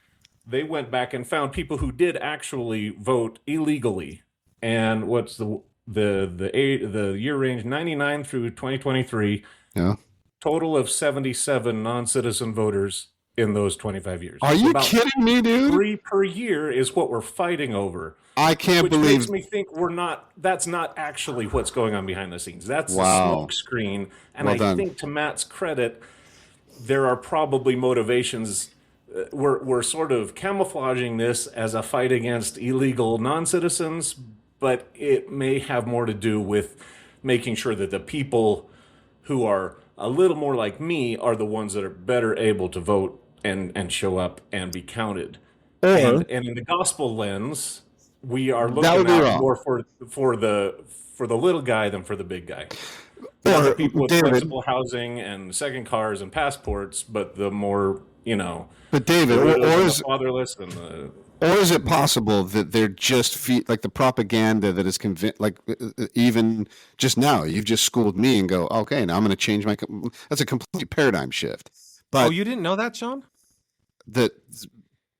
they went back and found people who did actually vote illegally. And what's the year range 99 through 2023? Yeah. Total of 77 non-citizen voters in those 25 years. Are you kidding me, dude? 3 per year is what we're fighting over. I can't believe. Which makes me think that's not actually what's going on behind the scenes. That's the smoke screen. And well I done. think, to Matt's credit, there are probably motivations. We're sort of camouflaging this as a fight against illegal non-citizens, but it may have more to do with making sure that the people who are a little more like me are the ones that are better able to vote and show up and be counted. And in the gospel lens, we are looking at more for the little guy than for the big guy. The people with flexible housing and second cars and passports, but the more, But David, or is fatherless and the. Or is it possible that they're just like the propaganda that is even just now, you've just schooled me and go, okay, now I'm going to change that's a complete paradigm shift. But you didn't know that, Shawn? That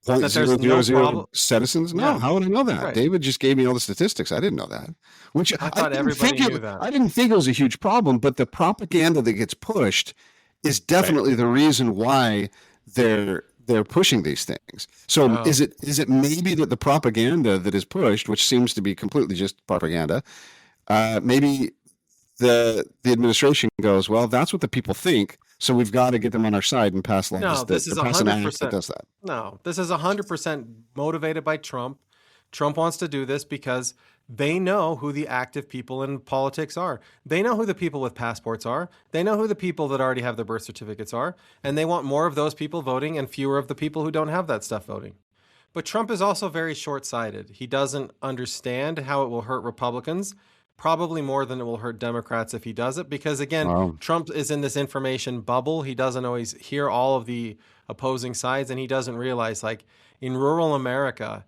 there's no problem. Citizens? No, Yeah. how would I know that? Right. David just gave me all the statistics. I didn't know that. Which I thought everybody knew that. I didn't think it was a huge problem, but the propaganda that gets pushed is definitely the reason why they're pushing these things. So is it maybe that the propaganda that is pushed, which seems to be completely just propaganda, maybe the administration goes, well, that's what the people think, so we've got to get them on our side and pass laws. No, this is 100% that does that. No, this is 100% motivated by Trump. Trump wants to do this because they know who the active people in politics are. They know who the people with passports are. They know who the people that already have their birth certificates are. And they want more of those people voting and fewer of the people who don't have that stuff voting. But Trump is also very short-sighted. He doesn't understand how it will hurt Republicans, probably more than it will hurt Democrats if he does it. Because, again, Trump is in this information bubble. He doesn't always hear all of the opposing sides, and he doesn't realize, like, in rural America,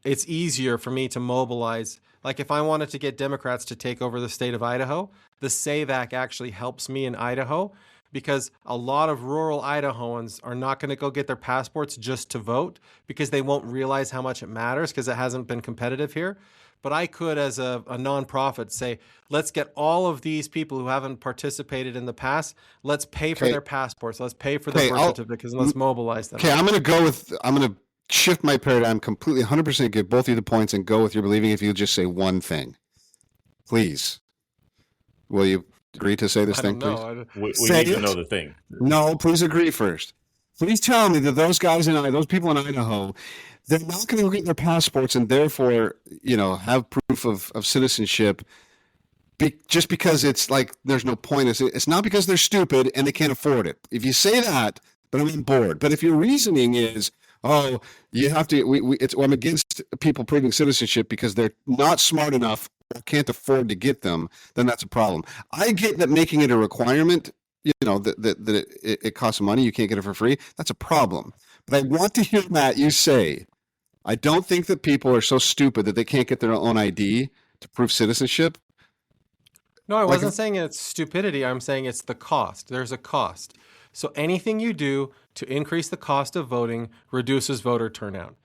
it's easier for me to mobilize. Like, if I wanted to get Democrats to take over the state of Idaho, the SAVE Act actually helps me in Idaho, because a lot of rural Idahoans are not going to go get their passports just to vote, because they won't realize how much it matters, because it hasn't been competitive here. But I could, as a nonprofit, say, let's get all of these people who haven't participated in the past, let's pay for their passports, let's pay for their birth certificates, and let's mobilize them. Okay, I'm going to shift my paradigm completely, 100%, give both of you the points and go with your believing if you just say one thing. Please. Will you agree to say this thing, please? We need to know the thing. No, please agree first. Please tell me that those guys those people in Idaho, they're not going to get their passports and therefore, have proof of citizenship just because it's like there's no point. It's not because they're stupid and they can't afford it. If you say that, then I'm on board. But if your reasoning is, you have to, I'm against people proving citizenship because they're not smart enough or can't afford to get them, then that's a problem. I get that making it a requirement, that it costs money, you can't get it for free, that's a problem. But I want to hear, Matt, you say, I don't think that people are so stupid that they can't get their own ID to prove citizenship. No, I wasn't saying it's stupidity. I'm saying it's the cost. There's a cost. So anything you do to increase the cost of voting reduces voter turnout.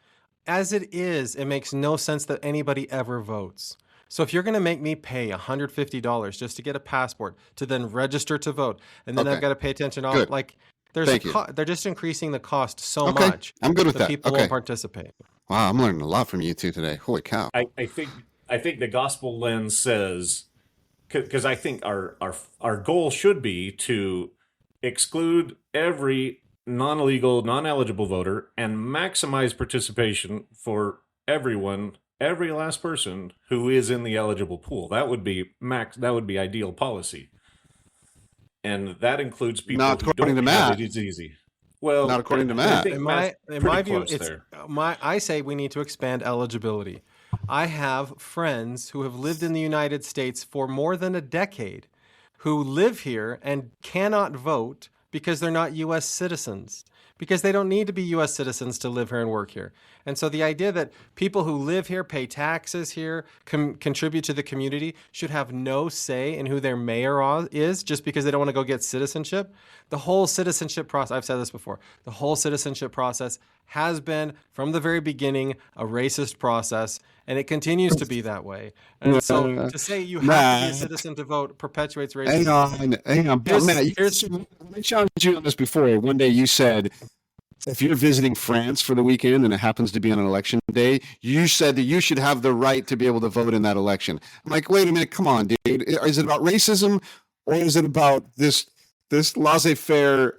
As it is, it makes no sense that anybody ever votes. So if you're going to make me pay $150 just to get a passport to then register to vote, and then I've got to pay attention to they're just increasing the cost so much. I'm good with that. People won't participate. Wow, I'm learning a lot from you two today. Holy cow! I think the gospel lens says, because I think our goal should be to exclude every non-legal, non-eligible voter and maximize participation for everyone, every last person who is in the eligible pool. That would be ideal policy. And that includes people not who according don't to have Matt. It's easy. Well, not according to Matt. In my view, I say we need to expand eligibility. I have friends who have lived in the United States for more than a decade who live here and cannot vote because they're not U.S. citizens, because they don't need to be U.S. citizens to live here and work here. And so the idea that people who live here, pay taxes here, contribute to the community should have no say in who their mayor is just because they don't want to go get citizenship. The whole citizenship process, I've said this before, the whole citizenship process has been from the very beginning a racist process, and it continues to be that way. And so to say you have to be a citizen to vote perpetuates racism. Hang on. I challenged you on this before. One day you said, if you're visiting France for the weekend and it happens to be on an election day, you said that you should have the right to be able to vote in that election. I'm like, wait a minute, come on, dude. Is it about racism or is it about this laissez-faire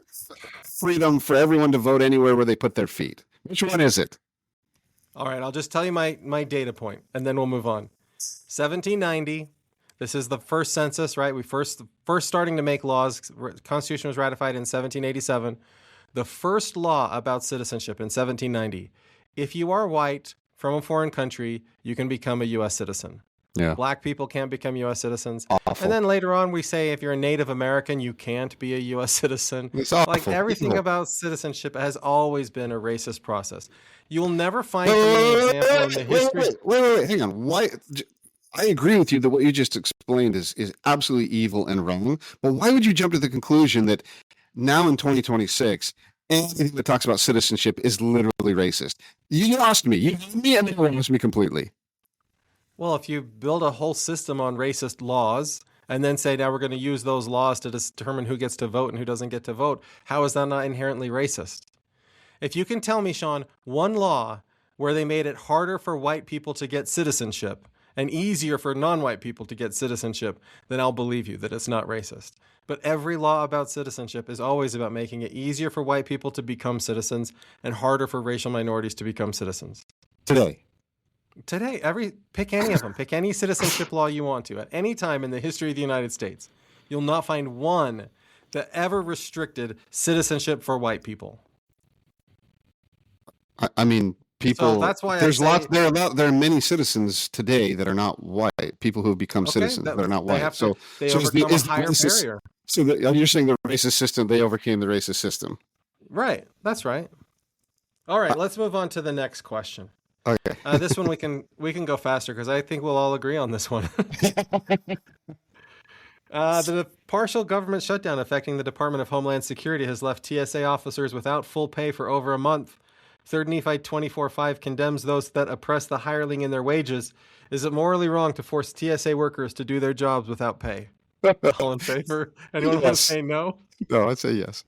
freedom for everyone to vote anywhere where they put their feet? Which one is it? All right, I'll just tell you my data point, and then we'll move on. 1790, this is the first census, right? We first starting to make laws. Constitution was ratified in 1787. The first law about citizenship in 1790, if you are white from a foreign country, you can become a U.S. citizen. Yeah. Black people can't become U.S. citizens. Awful. And then later on, we say if you're a Native American, you can't be a U.S. citizen. It's awful. Like everything about citizenship has always been a racist process. You'll never find an example in the history. Wait, hang on. Why? I agree with you that what you just explained is absolutely evil and wrong. But why would you jump to the conclusion that now in 2026, anything that talks about citizenship is literally racist? You lost me. You had me and then you lost me completely. Well, if you build a whole system on racist laws and then say, now we're going to use those laws to determine who gets to vote and who doesn't get to vote, how is that not inherently racist? If you can tell me, Shawn, one law where they made it harder for white people to get citizenship and easier for non-white people to get citizenship, then I'll believe you that it's not racist. But every law about citizenship is always about making it easier for white people to become citizens and harder for racial minorities to become citizens. Today, pick any of them. Pick any citizenship law you want to. At any time in the history of the United States, you'll not find one that ever restricted citizenship for white people. I mean, people. So that's why there are many citizens today that are not white. People who have become citizens that are not white. They overcome a higher barrier. So you're saying the racist system, they overcame the racist system. Right. That's right. All right. Let's move on to the next question. Okay. This one we can go faster because I think we'll all agree on this one. The partial government shutdown affecting the Department of Homeland Security has left TSA officers without full pay for over a month. 3 Nephi 24:5 condemns those that oppress the hireling in their wages. Is it morally wrong to force TSA workers to do their jobs without pay? All in favor? Anyone want to say no? No, I'd say yes.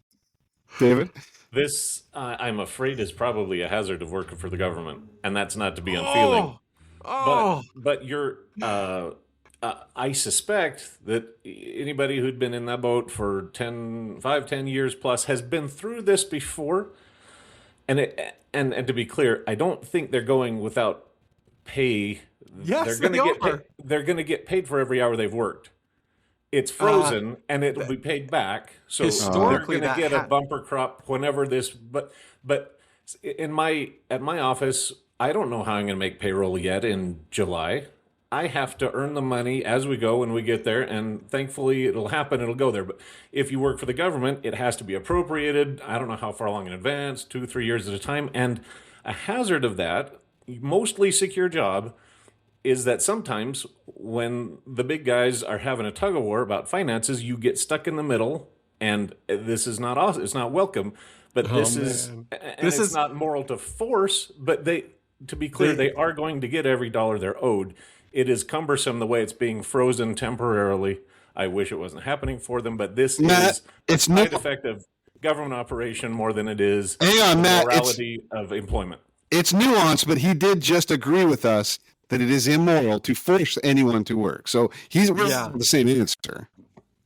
David? This, I'm afraid, is probably a hazard of working for the government, and that's not to be unfeeling. But you're, I suspect that anybody who'd been in that boat for 10 years plus has been through this before. And to be clear, I don't think they're going without pay. Yes, they're going to get paid for every hour they've worked. It's frozen, and it'll be paid back. So historically, they're going to get a bumper crop whenever this. But at my office, I don't know how I'm going to make payroll yet in July. I have to earn the money as we go when we get there, and thankfully it'll happen. It'll go there. But if you work for the government, it has to be appropriated. I don't know how far along in advance, 2-3 years at a time. And a hazard of that, mostly secure job, is that sometimes when the big guys are having a tug of war about finances, you get stuck in the middle, and this is not awesome. It's not welcome. But this is not moral to force. But to be clear, they are going to get every dollar they're owed. It is cumbersome the way it's being frozen temporarily. I wish it wasn't happening for them, but this is a side effect of government operation more than it is the morality of employment. It's nuanced, but he did just agree with us that it is immoral to force anyone to work. So we're the same answer.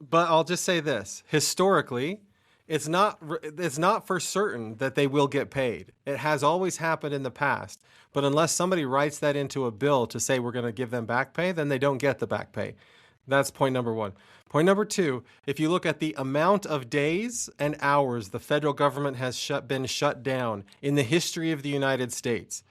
But I'll just say this. Historically, it's not for certain that they will get paid. It has always happened in the past. But unless somebody writes that into a bill to say we're going to give them back pay, then they don't get the back pay. That's point number one. Point number two, if you look at the amount of days and hours the federal government has been shut down in the history of the United States,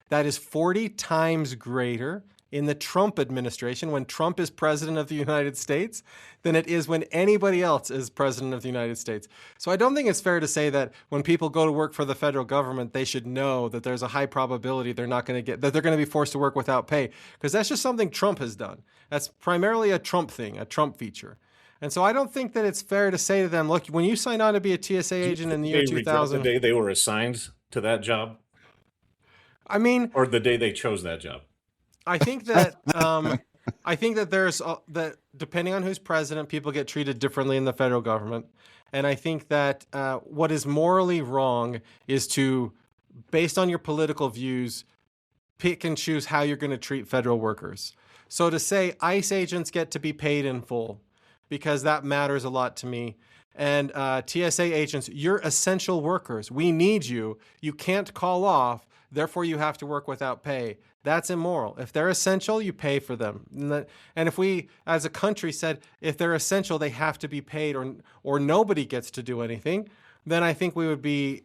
that is 40 times greater in the Trump administration, when Trump is president of the United States, than it is when anybody else is president of the United States. So I don't think it's fair to say that when people go to work for the federal government, they should know that there's a high probability they're going to be forced to work without pay, because that's just something Trump has done. That's primarily a Trump thing, a Trump feature. And so I don't think that it's fair to say to them, look, when you signed on to be a TSA agent in the year 2000, the day they were assigned to that job, I mean, or the day they chose that job. I think that there's that depending on who's president, people get treated differently in the federal government, and I think that what is morally wrong is to, based on your political views, pick and choose how you're going to treat federal workers. So to say ICE agents get to be paid in full because that matters a lot to me, and TSA agents, you're essential workers. We need you. You can't call off. Therefore, you have to work without pay. That's immoral. If they're essential, you pay for them. And if we, as a country, said if they're essential, they have to be paid, or nobody gets to do anything, then I think we would be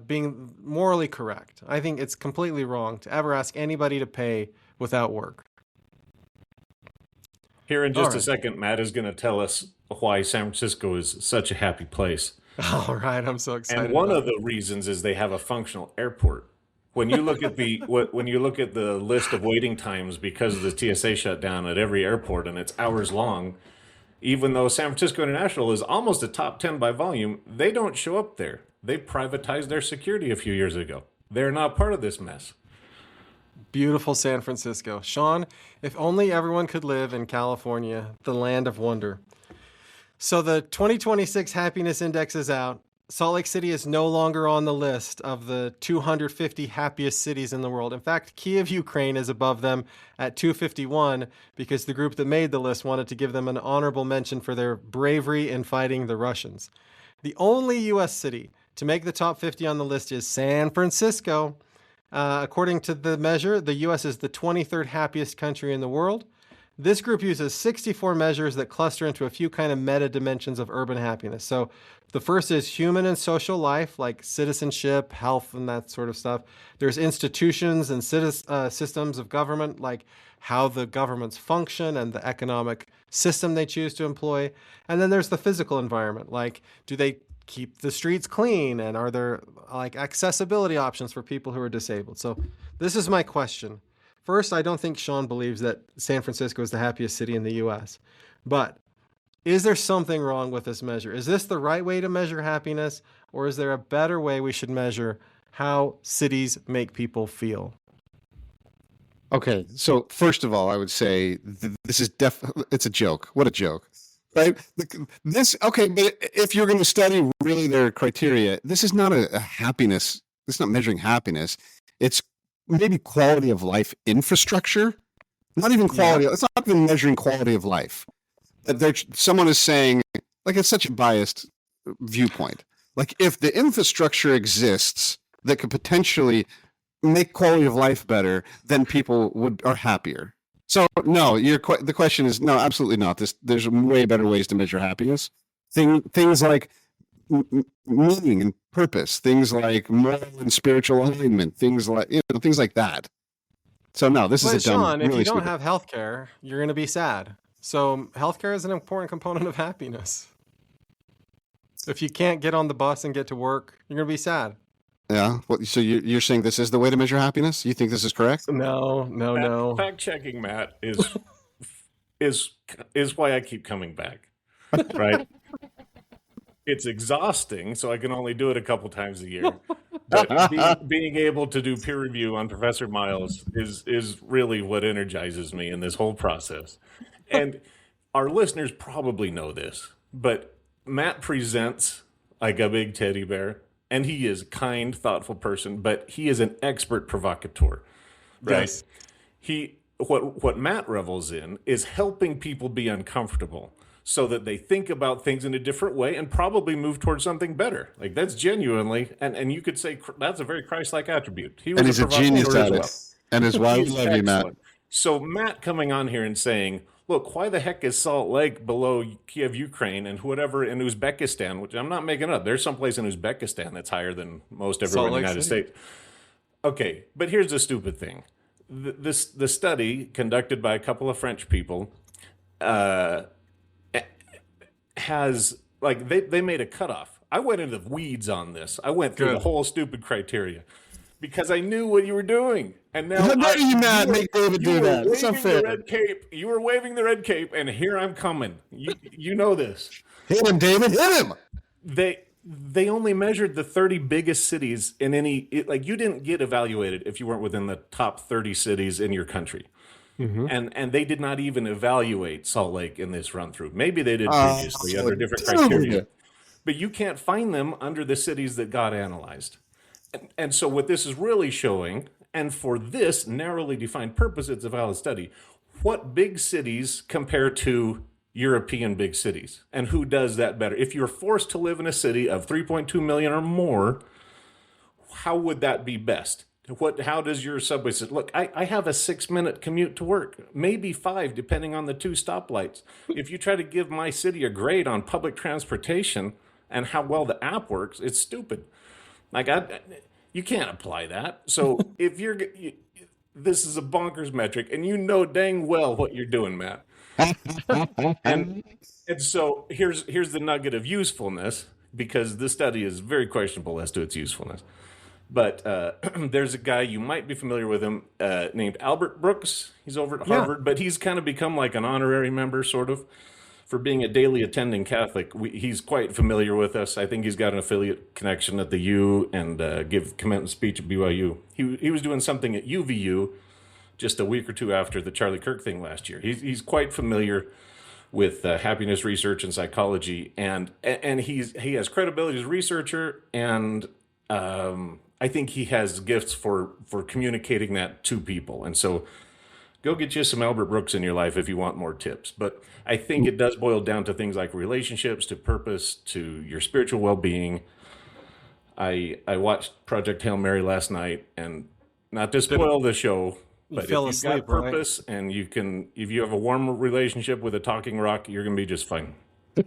being morally correct. I think it's completely wrong to ever ask anybody to pay without work. Here in just a second, Matt is going to tell us why San Francisco is such a happy place. All right, I'm so excited. And one of the reasons is they have a functional airport. When you look at the list of waiting times because the TSA shut down at every airport and it's hours long, even though San Francisco International is almost a top 10 by volume, they don't show up there. They privatized their security a few years ago. They're not part of this mess. Beautiful San Francisco. Shawn, if only everyone could live in California, the land of wonder. So the 2026 Happiness Index is out. Salt Lake City is no longer on the list of the 250 happiest cities in the world. In fact, Kiev, Ukraine is above them at 251 because the group that made the list wanted to give them an honorable mention for their bravery in fighting the Russians. The only U.S. city to make the top 50 on the list is San Francisco. According to the measure, the U.S. is the 23rd happiest country in the world. This group uses 64 measures that cluster into a few kind of meta dimensions of urban happiness. So the first is human and social life, like citizenship, health, and that sort of stuff. There's institutions and systems of government, like how the governments function and the economic system they choose to employ. And then there's the physical environment, like do they keep the streets clean, and are there like accessibility options for people who are disabled? So this is my question. First, I don't think Shawn believes that San Francisco is the happiest city in the U.S., but is there something wrong with this measure? Is this the right way to measure happiness, or is there a better way we should measure how cities make people feel? Okay, so first of all, I would say this is it's a joke. What a joke, right? But if you're going to study really their criteria, this is not a happiness. It's not measuring happiness. It's maybe quality of life infrastructure. Not even quality. It's not even measuring quality of life. Someone is saying, like, it's such a biased viewpoint. Like, if the infrastructure exists that could potentially make quality of life better, then people are happier. So no, the question is no, absolutely not. There's way better ways to measure happiness. Things like meaning and purpose, things like moral and spiritual alignment, things like things like that. So no, this is a dumb. Shawn, really if you don't stupid. have healthcare, you're going to be sad. So healthcare is an important component of happiness. If you can't get on the bus and get to work, you're going to be sad. Yeah. So you're saying this is the way to measure happiness? You think this is correct? No. Fact checking, Matt, is why I keep coming back. Right? It's exhausting, so I can only do it a couple times a year. But being able to do peer review on Professor Miles is really what energizes me in this whole process. And our listeners probably know this, but Matt presents like a big teddy bear, and he is a kind, thoughtful person, but he is an expert provocateur. Right? Yes. What Matt revels in is helping people be uncomfortable so that they think about things in a different way and probably move towards something better. Like, that's genuinely, and you could say that's a very Christ-like attribute. He was and he's a genius at well. it. And is why we love you, Matt. So Matt coming on here and saying, look, why the heck is Salt Lake below Kiev, Ukraine, and whatever in Uzbekistan, which I'm not making up. There's some place in Uzbekistan that's higher than most everywhere in the United States. Okay, but here's the stupid thing. the study conducted by a couple of French people has like they made a cutoff. I went into the weeds on this. I went through the whole stupid criteria because I knew what you were doing. And now How dare you not make David do that? It's unfair. You were waving the red cape, and here I'm coming. You know this. Hit him, David. Hit him. They only measured the 30 biggest cities in like you didn't get evaluated if you weren't within the top 30 cities in your country. Mm-hmm. And they did not even evaluate Salt Lake in this run through. Maybe they did previously under different criteria. But you can't find them under the cities that got analyzed. And so what this is really showing, and for this narrowly defined purpose, it's a valid study, what big cities compare to European big cities, and who does that better? If you're forced to live in a city of 3.2 million or more, how would that be best? How does your subway say, look, I have a 6-minute commute to work, maybe 5, depending on the 2 stoplights. If you try to give my city a grade on public transportation and how well the app works, it's stupid. Like, you can't apply that. So if this is a bonkers metric, and you know dang well what you're doing, Matt. and so here's the nugget of usefulness, because this study is very questionable as to its usefulness. But there's a guy, you might be familiar with him, named Albert Brooks. He's over at Harvard, but he's kind of become like an honorary member, sort of, for being a daily attending Catholic. He's quite familiar with us. I think he's got an affiliate connection at the U and give commencement speech at BYU. He was doing something at UVU just a week or two after the Charlie Kirk thing last year. He's quite familiar with happiness research and psychology, and he has credibility as a researcher, and I think he has gifts for communicating that to people. And so go get you some Albert Brooks in your life if you want more tips. But I think it does boil down to things like relationships, to purpose, to your spiritual well-being. I watched Project Hail Mary last night, and not to spoil the show, but if you've got purpose, right? And if you have a warm relationship with a talking rock, you're going to be just fine.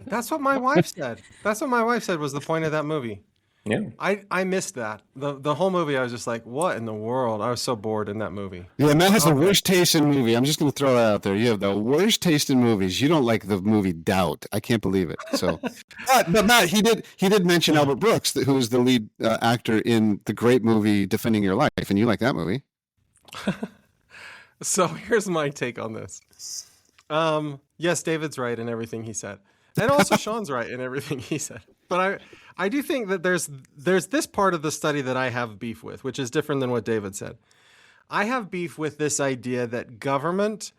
That's what my wife said. That's what my wife said was the point of that movie. Yeah, I missed that. The whole movie, I was just like, what in the world? I was so bored in that movie. Yeah, Matt has the worst taste in movie. I'm just going to throw that out there. You have the worst taste in movies. You don't like the movie Doubt. I can't believe it. So, but Matt, he did mention Albert Brooks, who was the lead actor in the great movie Defending Your Life, and you like that movie. So here's my take on this. Yes, David's right in everything he said. And also Shawn's right in everything he said. But I do think that there's this part of the study that I have beef with, which is different than what David said. I have beef with this idea that government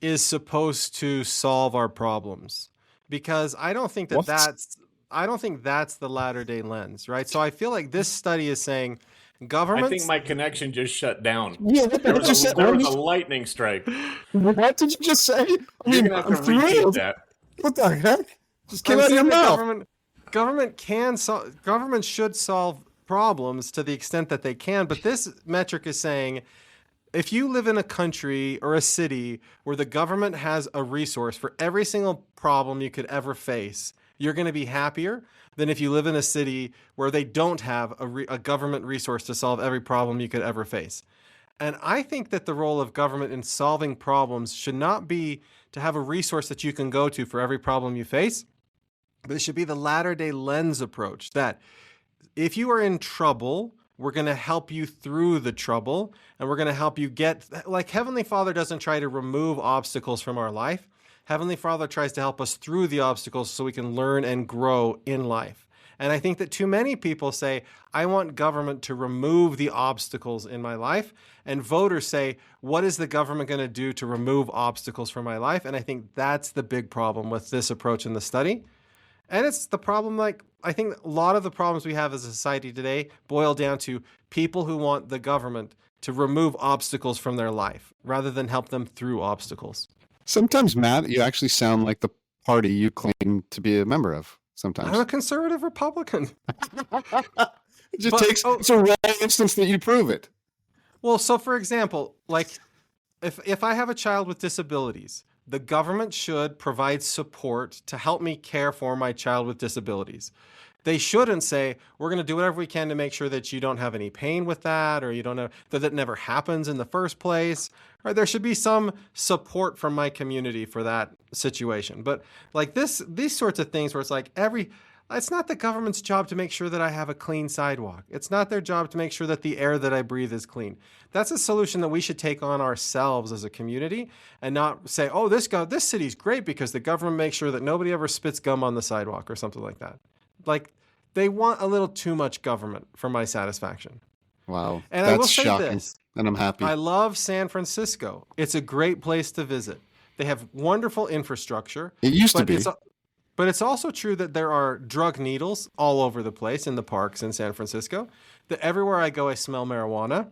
is supposed to solve our problems, because I don't think that's the latter-day lens, right? So I feel like this study is saying government. I think my connection just shut down. Yeah, there was a lightning strike. What did you just say? You're gonna have to repeat that. What the heck? Just came out of your mouth. Government should solve problems to the extent that they can, but this metric is saying if you live in a country or a city where the government has a resource for every single problem you could ever face, you're going to be happier than if you live in a city where they don't have a government resource to solve every problem you could ever face. And I think that the role of government in solving problems should not be to have a resource that you can go to for every problem you face, but it should be the latter-day lens approach, that if you are in trouble, we're going to help you through the trouble, and we're going to help you get, like Heavenly Father doesn't try to remove obstacles from our life. Heavenly Father tries to help us through the obstacles so we can learn and grow in life. And I think that too many people say, I want government to remove the obstacles in my life. And voters say, what is the government going to do to remove obstacles from my life? And I think that's the big problem with this approach in the study. And it's the problem, like, I think a lot of the problems we have as a society today boil down to people who want the government to remove obstacles from their life rather than help them through obstacles. Sometimes, Matt, you actually sound like the party you claim to be a member of. Sometimes I'm a conservative Republican. It's a rare instance that you prove it. Well, so for example, like if I have a child with disabilities, the government should provide support to help me care for my child with disabilities. They shouldn't say, we're going to do whatever we can to make sure that you don't have any pain with that, or you don't know that it never happens in the first place. Right? There should be some support from my community for that situation. But like these sorts of things where it's like it's not the government's job to make sure that I have a clean sidewalk. It's not their job to make sure that the air that I breathe is clean. That's a solution that we should take on ourselves as a community and not say, oh, this city's great because the government makes sure that nobody ever spits gum on the sidewalk or something like that. Like, they want a little too much government for my satisfaction. Wow. And that's I will say shocking. this. And I'm happy. I love San Francisco. It's a great place to visit. They have wonderful infrastructure. It used to be. But it's also true that there are drug needles all over the place in the parks in San Francisco. That everywhere I go, I smell marijuana.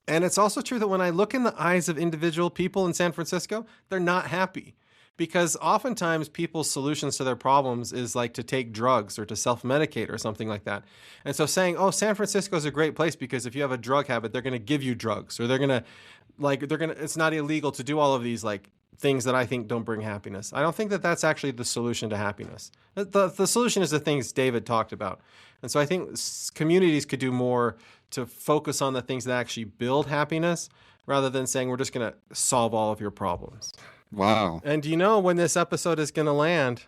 And it's also true that when I look in the eyes of individual people in San Francisco, they're not happy. Because oftentimes people's solutions to their problems is like to take drugs or to self-medicate or something like that. And so saying, oh, San Francisco is a great place because if you have a drug habit, they're going to give you drugs, or it's not illegal to do all of these like things that I think don't bring happiness. I don't think that that's actually the solution to happiness. The solution is the things David talked about. And so I think communities could do more to focus on the things that actually build happiness rather than saying we're just going to solve all of your problems. Wow. And do you know when this episode is going to land?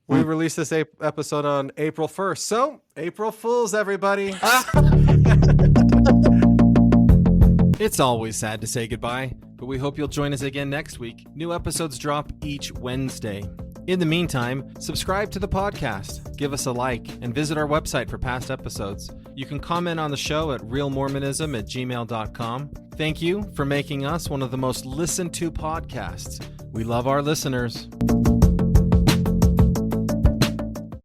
We released this episode on April 1st. So, April Fools, everybody. It's always sad to say goodbye, but we hope you'll join us again next week. New episodes drop each Wednesday. In the meantime, subscribe to the podcast, give us a like, and visit our website for past episodes. You can comment on the show at realmormonism@gmail.com. Thank you for making us one of the most listened to podcasts. We love our listeners.